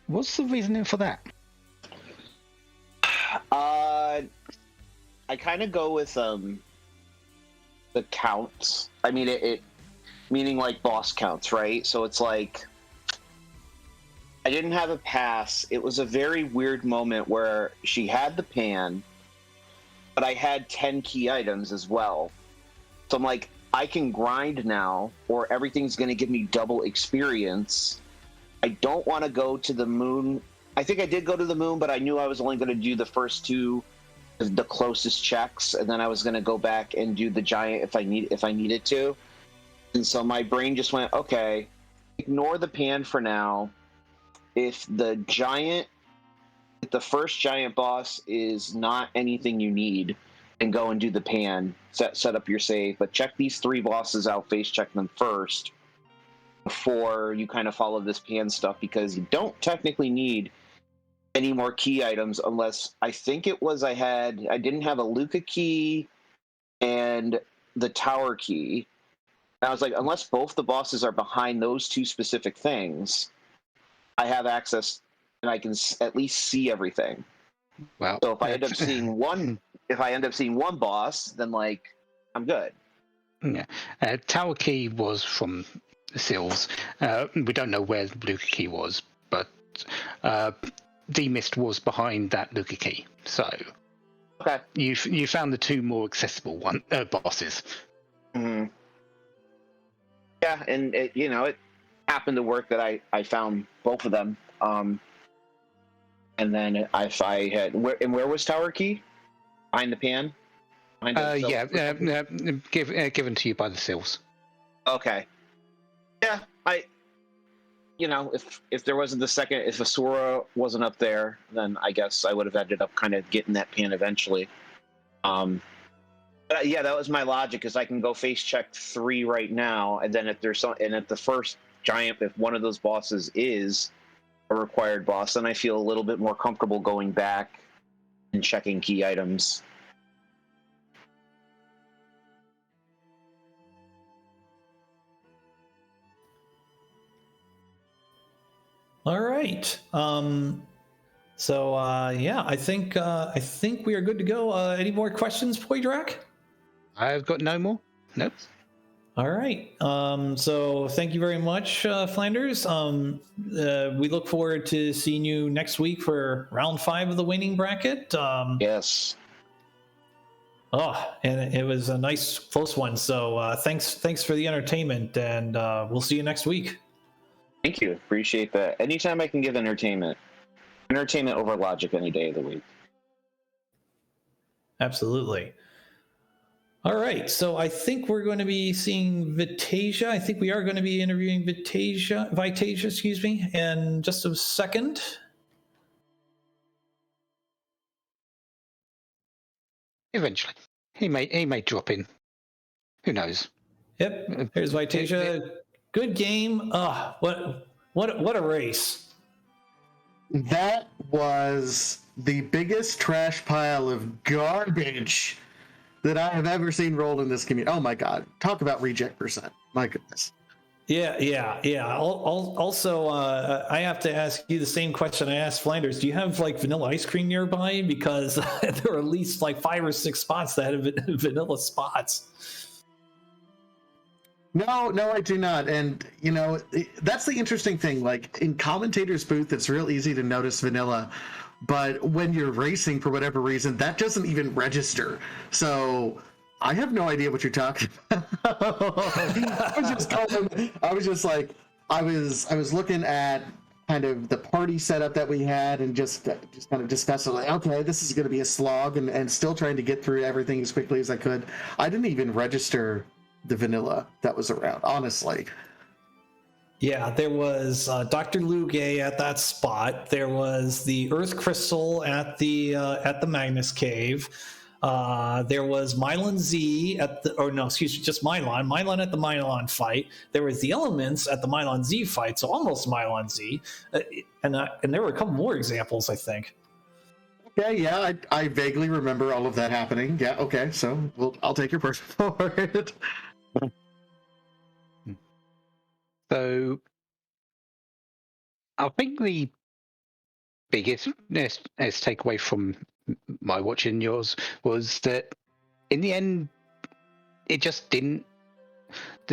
What's the reasoning for that? I kind of go with the counts. I mean, it meaning boss counts, right? So it's I didn't have a pass. It was a very weird moment where she had the pan, but I had 10 key items as well. So I'm like, I can grind now, or everything's going to give me double experience. I don't want to go to the moon. I think I did go to the moon, but I knew I was only going to do the first 2, the closest checks, and then I was going to go back and do the giant if I needed to. And so my brain just went, okay, ignore the pan for now. If the first giant boss is not anything you need, and go and do the pan, set up your save, but check these 3 bosses out, face check them first before you kind of follow this pan stuff, because you don't technically need any more key items unless I didn't have a Luca key and the tower key. And I was like, unless both the bosses are behind those 2 specific things, I have access and I can at least see everything. Wow. So if I end up seeing one boss, then I'm good. Yeah. Tower key was from the Seals. We don't know where the Luca key was, but D-Mist was behind that Luca key. So okay, you found the 2 more accessible bosses. Mm-hmm. Yeah, and it happened to work that I found both of them. And then if I had where was Tower Key? Behind the pan? Given to you by the Seals. Okay. Yeah, if there wasn't if Asura wasn't up there, then I guess I would have ended up kind of getting that pan eventually. But yeah, that was my logic, is I can go face check 3 right now, and then if the first giant, if one of those bosses is a required boss, then I feel a little bit more comfortable going back and checking key items. All right. Yeah, I think we are good to go. Any more questions, Poydrak? I've got no more. Nope. All right. So thank you very much, Flanders. We look forward to seeing you next week for round 5 of the Waning bracket. Yes. Oh, and it was a nice close one. So thanks for the entertainment, and we'll see you next week. Thank you. Appreciate that. Anytime I can give entertainment over logic any day of the week. Absolutely. All right, so I think we're going to be seeing Vitasia. I think we are going to be interviewing Vitasia, excuse me, in just a second. Eventually, he may drop in. Who knows? Yep, here's Vitasia. Good game. What a race! That was the biggest trash pile of garbage that I have ever seen rolled in this community. Oh my god! Talk about reject percent. My goodness. Yeah. Also, I have to ask you the same question I asked Flanders. Do you have like vanilla ice cream nearby? Because there are at least like 5 or 6 spots that have vanilla spots. No, I do not. And, that's the interesting thing. Like, in commentator's booth, it's real easy to notice vanilla. But when you're racing, for whatever reason, that doesn't even register. So I have no idea what you're talking about. I was looking at kind of the party setup that we had and just kind of discussing, like, okay, this is going to be a slog, and still trying to get through everything as quickly as I could. I didn't even register the vanilla that was around, honestly. Yeah, there was Dr. Luge at that spot. There was the Earth Crystal at the Magnus Cave. There was Mylon Z just Mylon. Mylon at the Mylon fight. There was the Elements at the Mylon Z fight, so almost Mylon Z. And there were a couple more examples, I think. Okay, yeah, I vaguely remember all of that happening. Yeah, okay, so I'll take your word for it. So I think the biggest takeaway from my watching yours was that in the end, the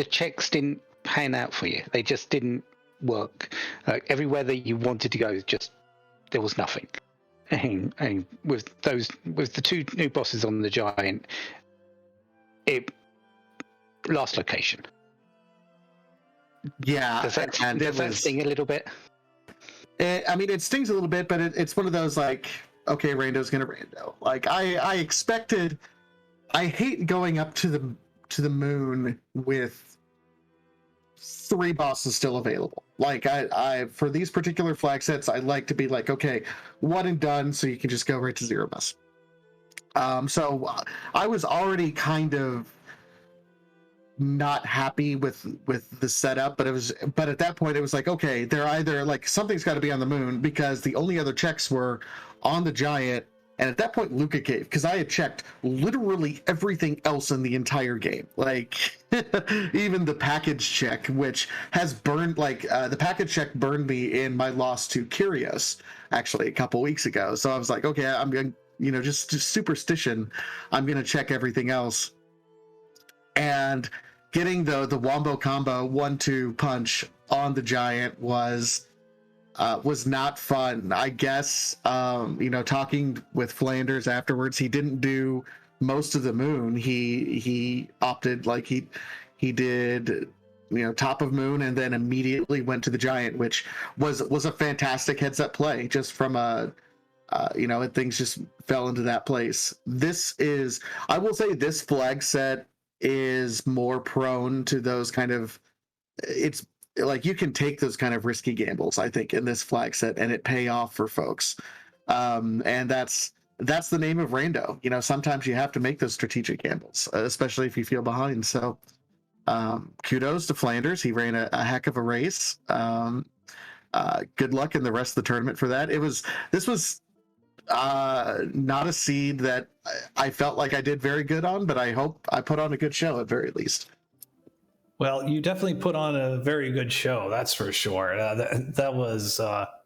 checks didn't pan out for you. They just didn't work. Everywhere that you wanted to go, there was nothing. And with the 2 new bosses on the giant, last location. Yeah, does that sting a little bit? It stings a little bit, but it's one of those, like, okay, Rando's gonna Rando. Like, I expected. I hate going up to the moon with 3 bosses still available. Like, I for these particular flag sets, I like to be like, okay, 1 and done, so you can just go right to 0 boss. So I was already kind of not happy with the setup, but at that point it was like, okay, they're either like, something's got to be on the moon, because the only other checks were on the giant, and at that point Luca Cave, because I had checked literally everything else in the entire game, like even the package check, which has burned, like the package check burned me in my loss to Curios actually a couple weeks ago. So I was like, okay, I'm gonna, just superstition, I'm gonna check everything else. And getting the wombo combo 1-2 punch on the giant was not fun. I guess talking with Flanders afterwards, he didn't do most of the moon. He opted, like, he did top of moon and then immediately went to the giant, which was a fantastic heads up play, just from things just fell into that place. I will say, this flag set is more prone to those kind of, it's like, you can take those kind of risky gambles, I think, in this flag set, and it pay off for folks. And that's the name of Rando. Sometimes you have to make those strategic gambles, especially if you feel behind. So kudos to Flanders. He ran a heck of a race. Good luck in the rest of the tournament for that. This was Not a seed that I felt like I did very good on, but I hope I put on a good show at very least. Well, you definitely put on a very good show, that's for sure. That was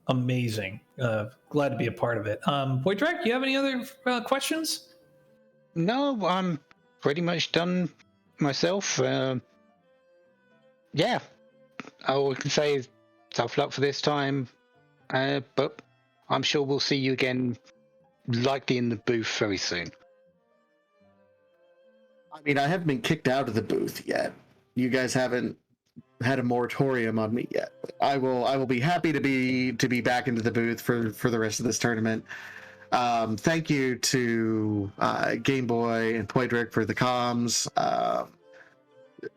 amazing. Glad to be a part of it. Boydrek, do you have any other questions? No, I'm pretty much done myself. Yeah, all I can say is tough luck for this time, but I'm sure we'll see you again, likely in the booth very soon. I mean, I haven't been kicked out of the booth yet. You guys haven't had a moratorium on me yet. I will be happy to be back into the booth for the rest of this tournament. Thank you to Game Boy and Poydrick for the comms.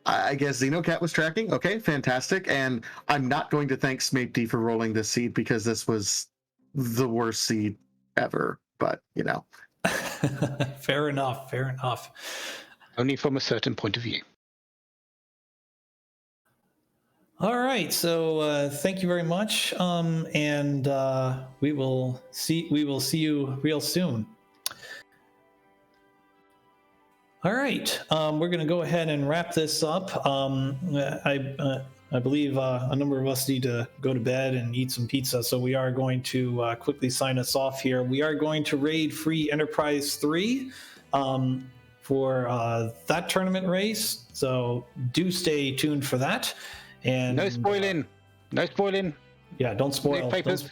I guess Xenocat was tracking. Okay, fantastic. And I'm not going to thank Snape D for rolling this seed because this was the worst seed ever. But, you know. Fair enough. Only from a certain point of view. All right, so thank you very much, and we will see you real soon. All right, we're going to go ahead and wrap this up. I believe a number of us need to go to bed and eat some pizza, so we are going to quickly sign us off here. We are going to raid Free Enterprise 3 for that tournament race, so do stay tuned for that. And no spoiling. Yeah, don't spoil. Papers.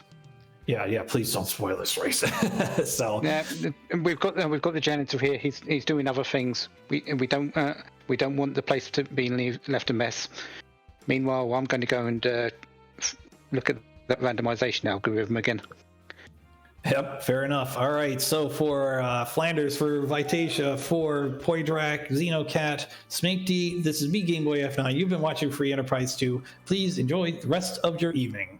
Yeah, please don't spoil this race. So yeah, we've got the janitor here. He's doing other things. We don't want the place to be left a mess. Meanwhile, I'm going to go and look at that randomization algorithm again. Yep, fair enough. All right, so for Flanders, for Vitasia, for Poydrak, Xenocat, Snake D, this is me, Game Boy F9. You've been watching Free Enterprise 2. Please enjoy the rest of your evening.